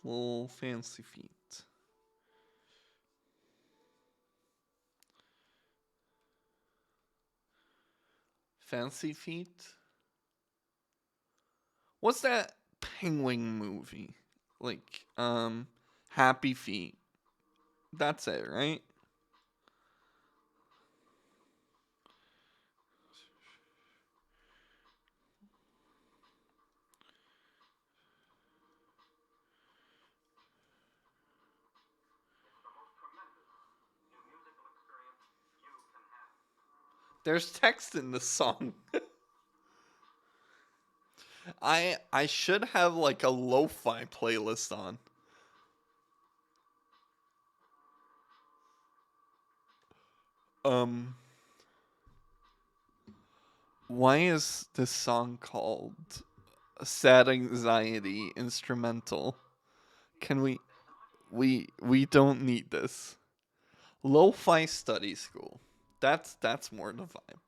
S1: Little fancy feet. Fancy feet? What's that penguin movie? Like, Happy Feet. That's it, right? There's text in this song. I should have like a lo-fi playlist on. Um, why is this song called Sad Anxiety Instrumental? Can we don't need this. Lo-fi study school. That's more the vibe.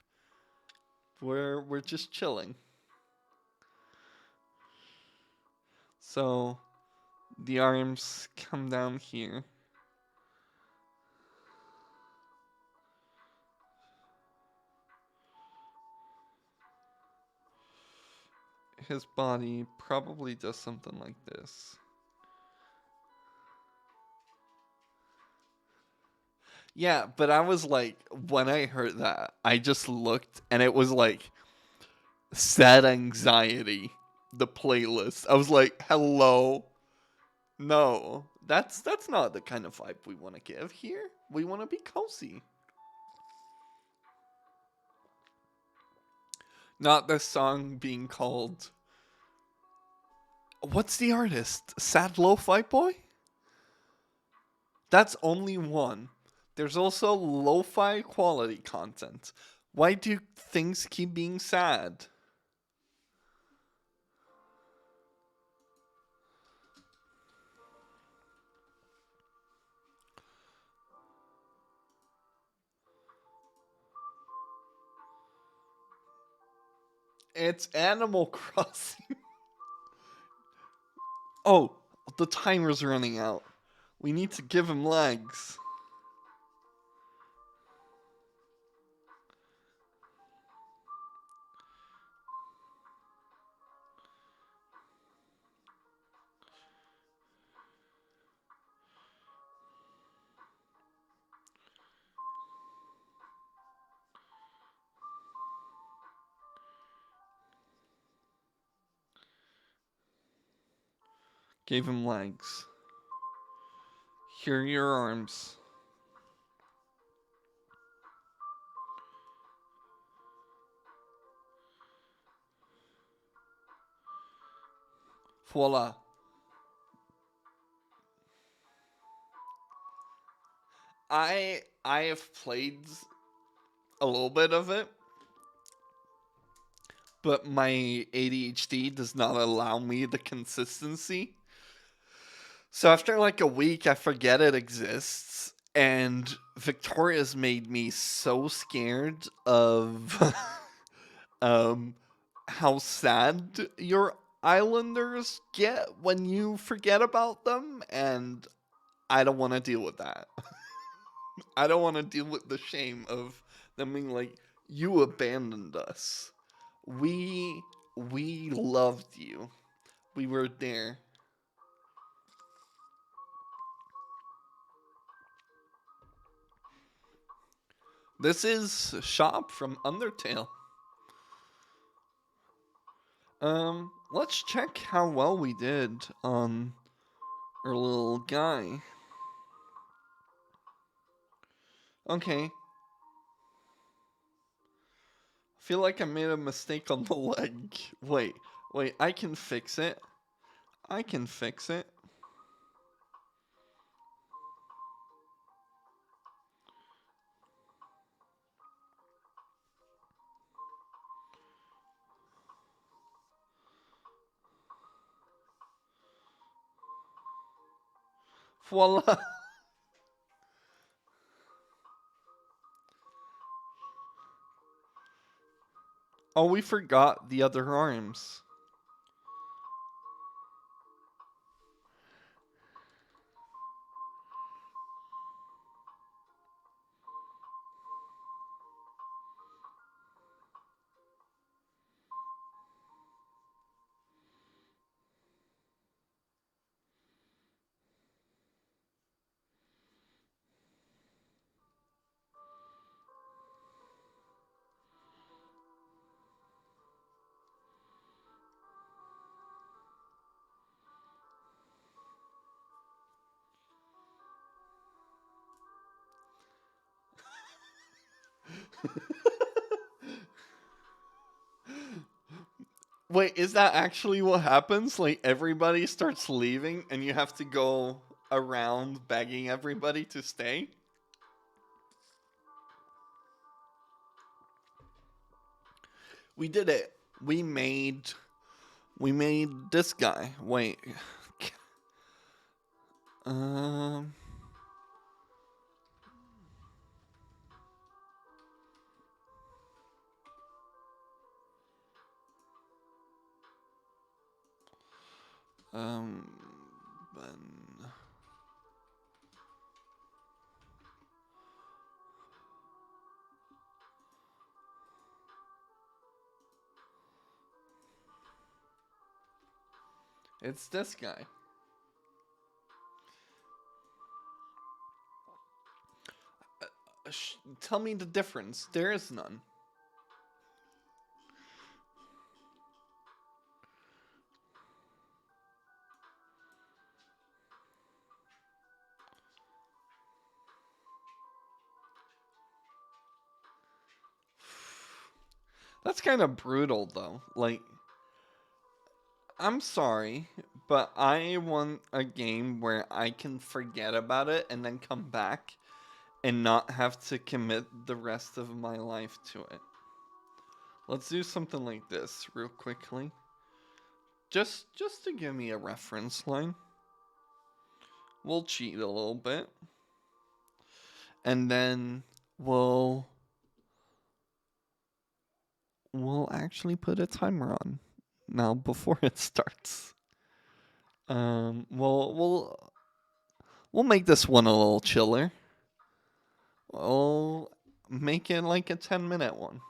S1: We're just chilling. So the arms come down here. His body probably does something like this. Yeah, but I was like, when I heard that, I just looked and it was like sad anxiety, the playlist. I was like, hello. No. That's not the kind of vibe we want to give here. We want to be cozy. Not the song being called what's the artist? Sad Lo-Fi Boy? That's only one. There's also lo-fi quality content. Why do things keep being sad? It's Animal Crossing. Oh, the timer's running out. We need to give him legs. Gave him legs. Here are your arms. Voila. I have played a little bit of it, but my ADHD does not allow me the consistency. So after like a week, I forget it exists, and Victoria's made me so scared of um how sad your islanders get when you forget about them, and I don't want to deal with that. I don't want to deal with the shame of them being like, you abandoned us. We we loved you. We were there. This is Shop from Undertale. Let's check how well we did on our little guy. Okay. Feel like I made a mistake on the leg. Wait, I can fix it. I can fix it. Voila. Oh, we forgot the other arms. Wait, is that actually what happens? Like everybody starts leaving and you have to go around begging everybody to stay? We did it. We made this guy. Wait. Um um ben, it's this guy. Tell me the difference. There is none. That's kind of brutal though. Like I'm sorry, but I want a game where I can forget about it and then come back and not have to commit the rest of my life to it. Let's do something like this real quickly. Just to give me a reference line. We'll cheat a little bit. And then we'll we'll actually put a timer on now before it starts. We'll make this one a little chiller. We'll make it like a 10-minute one.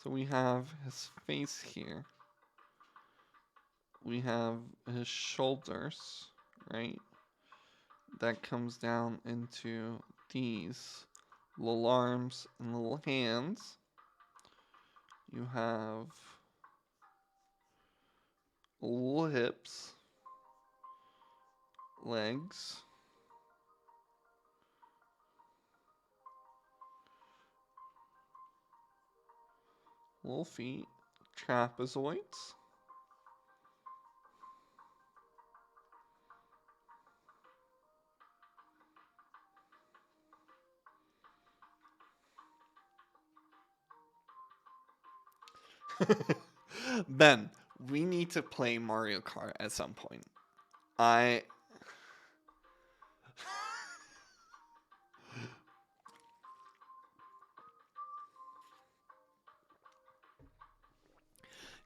S1: So we have his face here. We have his shoulders, right? That comes down into these little arms and little hands. You have little hips, legs, little feet, trapezoids. Ben, we need to play Mario Kart at some point. I.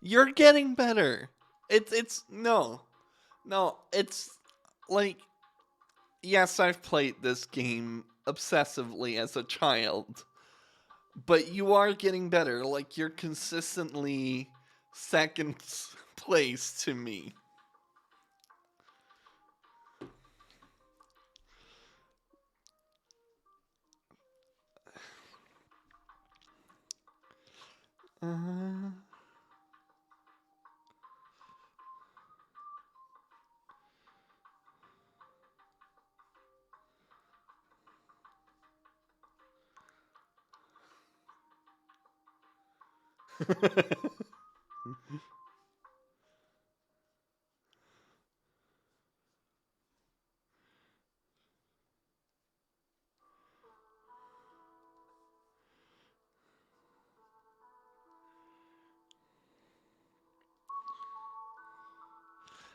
S1: You're getting better. It's no, it's like yes, I've played this game obsessively as a child, but you are getting better. Like you're consistently second place to me. Uh...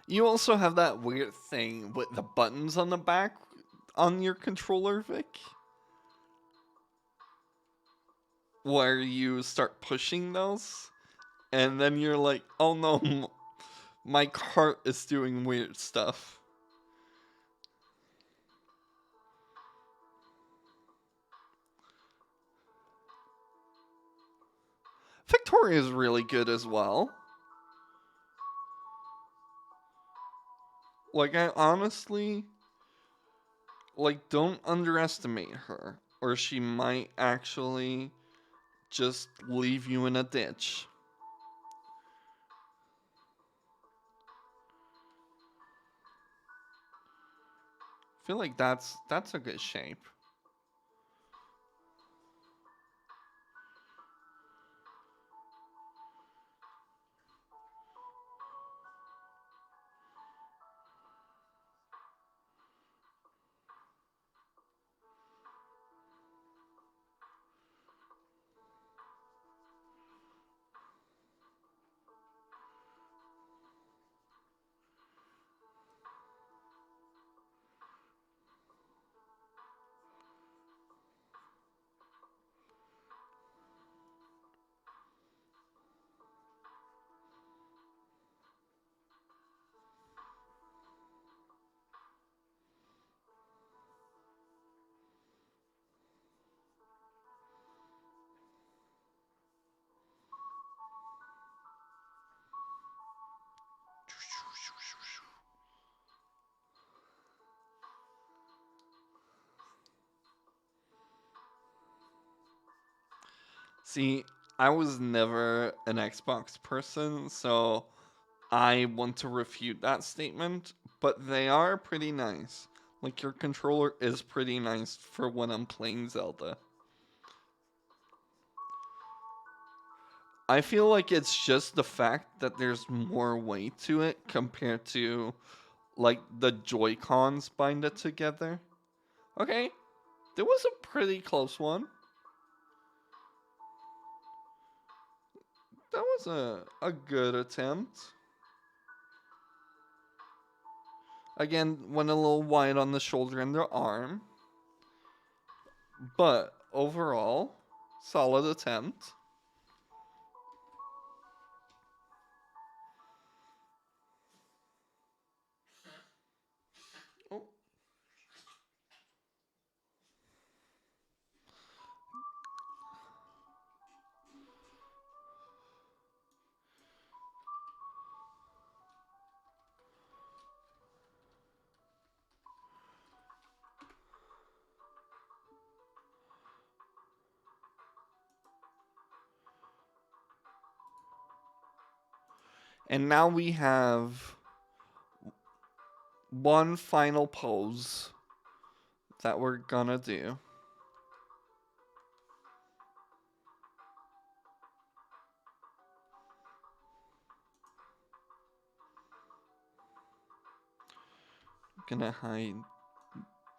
S1: You also have that weird thing with the buttons on the back on your controller, Vic, where you start pushing those, and then you're like, oh no, my cart is doing weird stuff. Victoria is really good as well. Like, I honestly, like, don't underestimate her, or she might actually just leave you in a ditch. I feel like that's a good shape. See, I was never an Xbox person, so I want to refute that statement, but they are pretty nice. Like, your controller is pretty nice for when I'm playing Zelda. I feel like it's just the fact that there's more weight to it compared to, like, the Joy-Cons bind it together. Okay, there was a pretty close one. That was a good attempt. Again, went a little wide on the shoulder and the arm. But overall, solid attempt. Oh. And now we have one final pose that we're gonna do. I'm gonna hide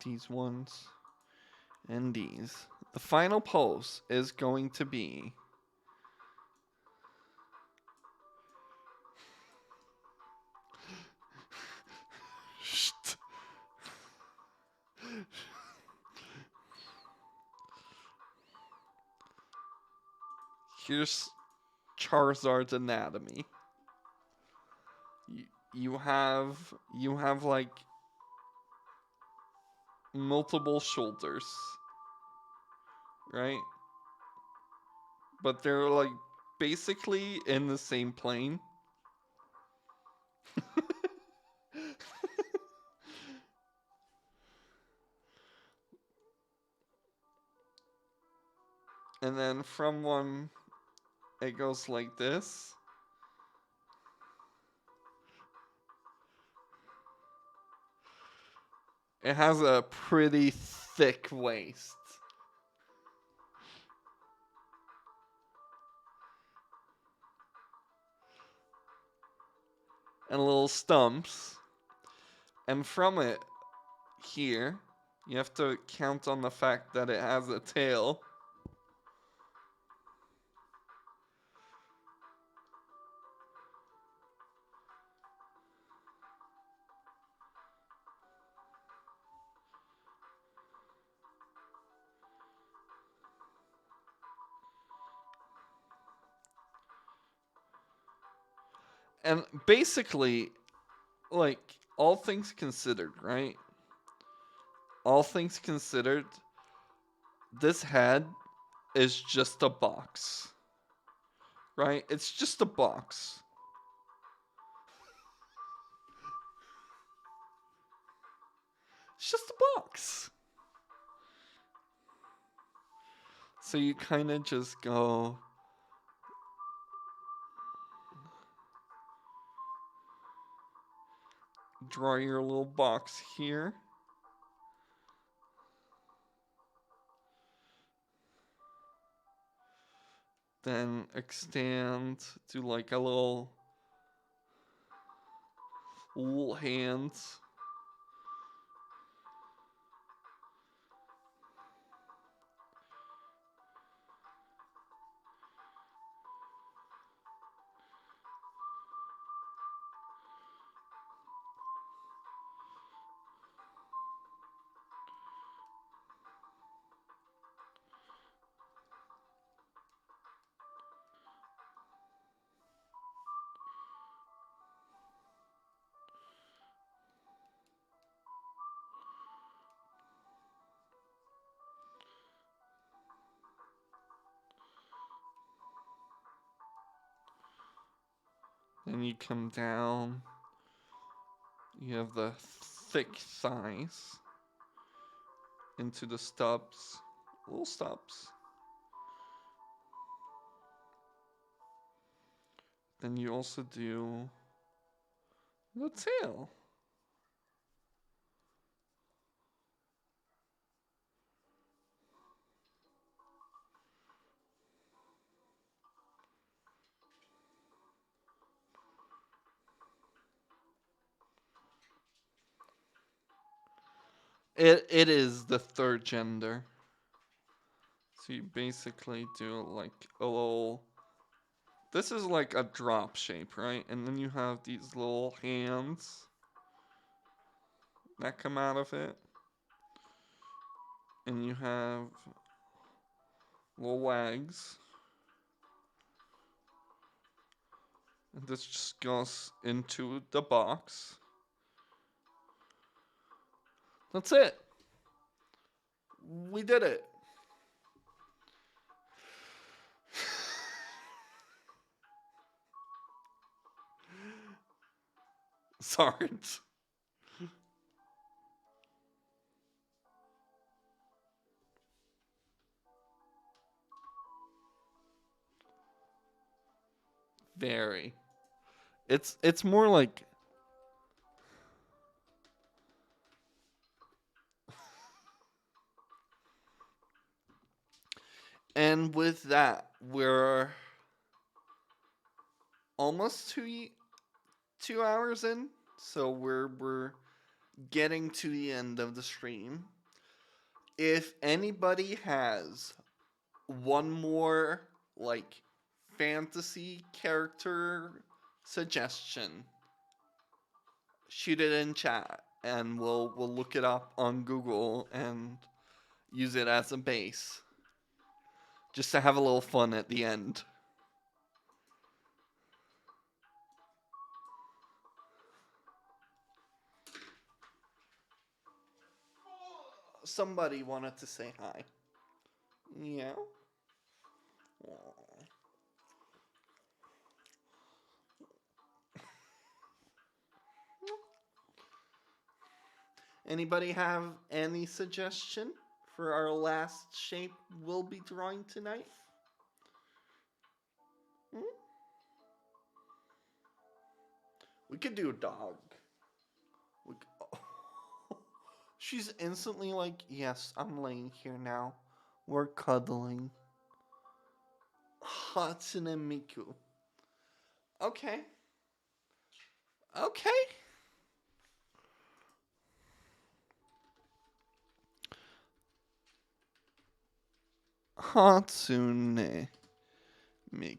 S1: these ones and these. The final pose is going to be here's Charizard's anatomy. You have like multiple shoulders, right? But they're like basically in the same plane. And then from one, it goes like this. It has a pretty thick waist. And little stumps. And from it, here, you have to count on the fact that it has a tail. And basically, like, all things considered, right? All things considered, this head is just a box, right? It's just a box. It's just a box. So you kind of just go. Draw your little box here. Then extend to like a little hands. Then you come down. You have the thick thighs into the stubs, little stubs. Then you also do the tail. It is the third gender. So you basically do like a little. This is like a drop shape, right? And then you have these little hands. that come out of it. And you have little legs. And this just goes into the box. That's it. We did it. Sorry. Very. It's more like and with that we're almost 2 hours in. So we're getting to the end of the stream. If anybody has one more like fantasy character suggestion, shoot it in chat and we'll look it up on Google and use it as a base just to have a little fun at the end. Somebody wanted to say hi. Yeah. Aw. Anybody have any suggestion for our last shape we'll be drawing tonight? Hmm? We could do a dog. We could, oh. She's instantly like, yes, I'm laying here now. We're cuddling. Hatsune Miku. Okay. Okay. Hatsune Miku.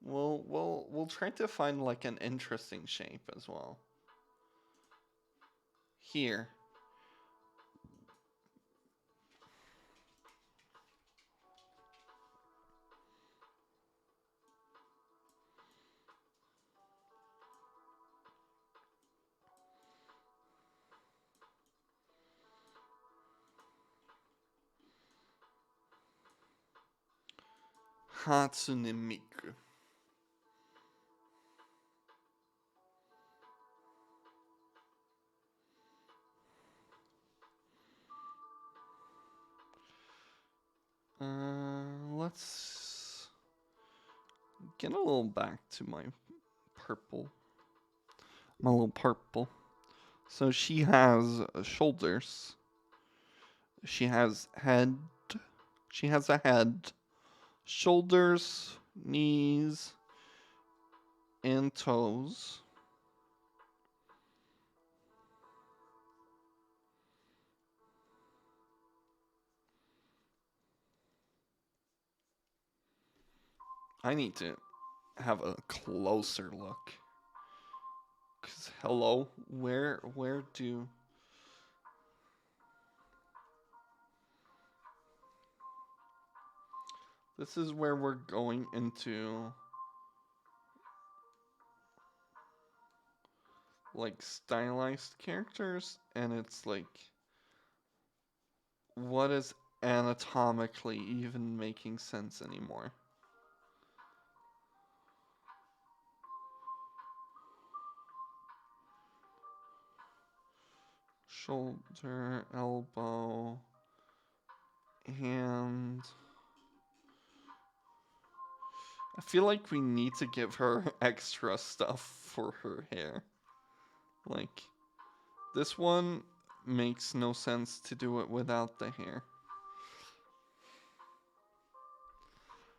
S1: We'll try to find like an interesting shape as well. Here. Hatsune Miku. Let's get a little back to my purple. My little purple. So she has shoulders. She has head. She has a head, shoulders, knees, and toes. I need to have a closer look. Cause hello, where do this is where we're going into like stylized characters, and it's like what is anatomically even making sense anymore? Shoulder, elbow, hand. I feel like we need to give her extra stuff for her hair. Like, this one makes no sense to do it without the hair.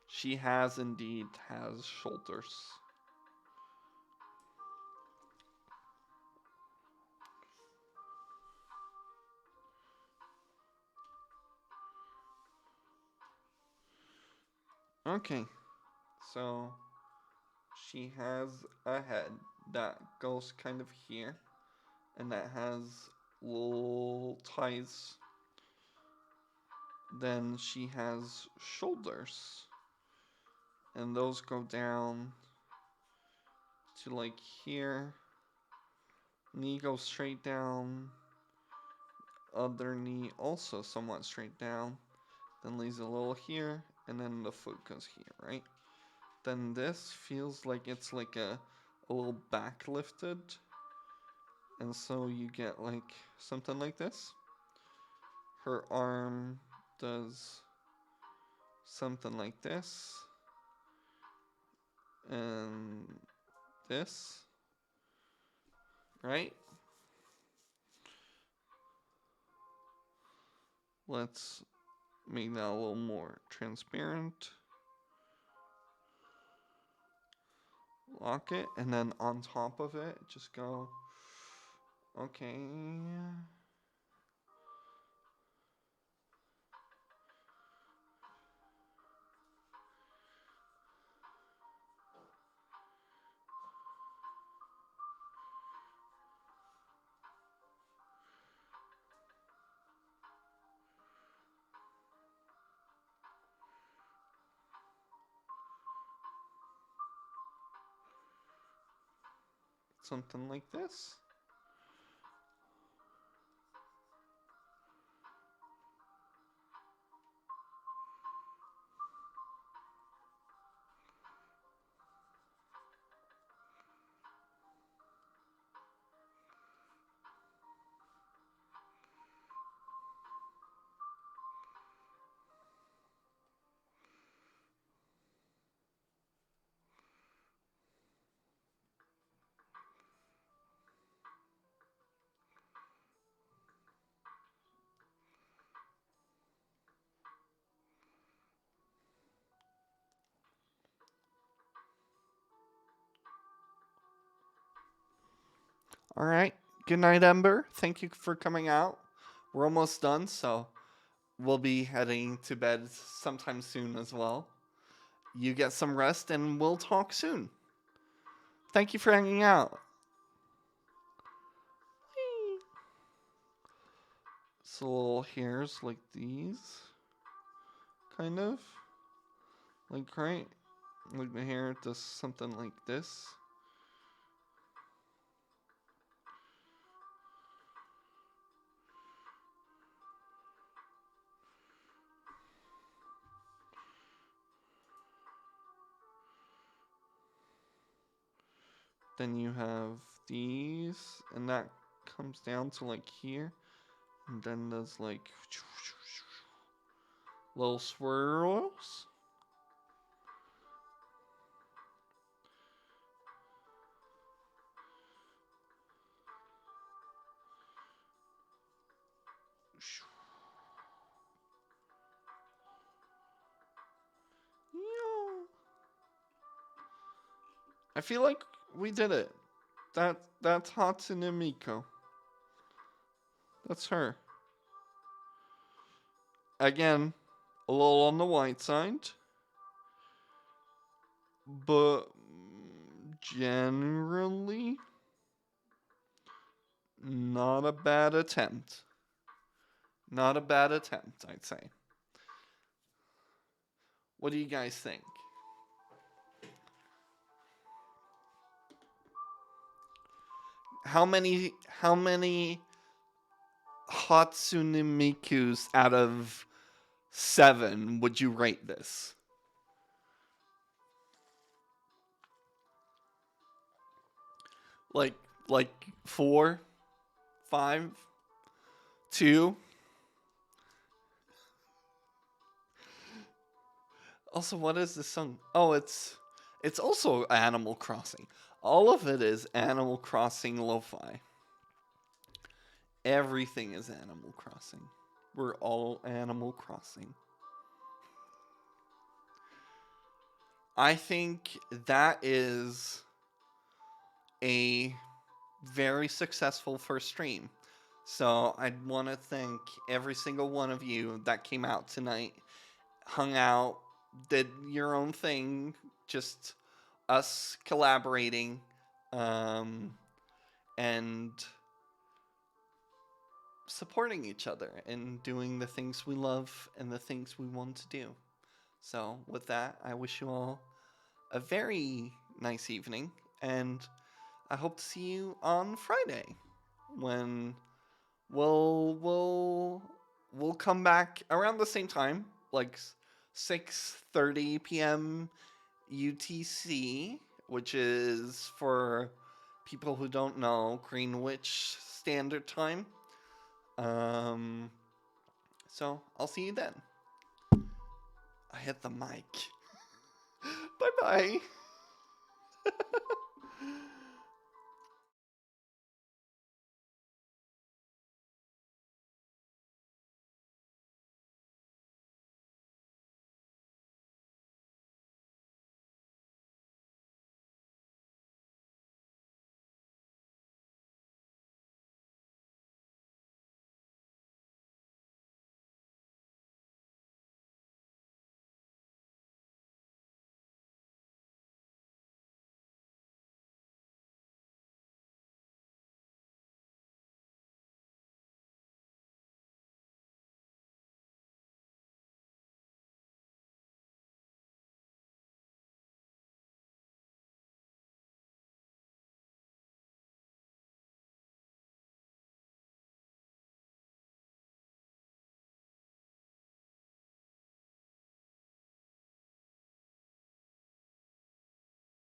S1: She indeed has shoulders. Okay, So she has a head that goes kind of here, and that has little ties. Then she has shoulders, and those go down to like here. Knee goes straight down. Other knee also somewhat straight down. Then leaves a little here, and then the foot goes here, right? Then this feels like it's like a little back lifted. And so you get like something like this. Her arm does something like this. And this, right? Let's make that a little more transparent. Lock it, and then on top of it, just go, okay. Something like this. All right. Good night, Ember. Thank you for coming out. We're almost done, so we'll be heading to bed sometime soon as well. You get some rest, and we'll talk soon. Thank you for hanging out. So little hairs like these, kind of. Like, right? Like the hair does something like this. Then you have these, and that comes down to like here. And then there's like little swirls. I feel like we did it. That's Hatsune Miku. That's her. Again, a little on the white side, but generally not a bad attempt. Not a bad attempt, I'd say. What do you guys think? How many Hatsune Mikus out of 7 would you rate this? Like like 4, 5, 2? Also, what is this song? Oh, it's also Animal Crossing. All of it is Animal Crossing lo-fi. Everything is Animal Crossing. We're all Animal Crossing. I think that is a very successful first stream. So I'd want to thank every single one of you that came out tonight, hung out, did your own thing, just us collaborating, um, and supporting each other and doing the things we love and the things we want to do. So, with that, I wish you all a very nice evening, and I hope to see you on Friday when we'll we'll come back around the same time, like 6:30 p.m. UTC, which is, for people who don't know, Greenwich Standard Time. Um, so I'll see you then. I hit the mic. Bye bye.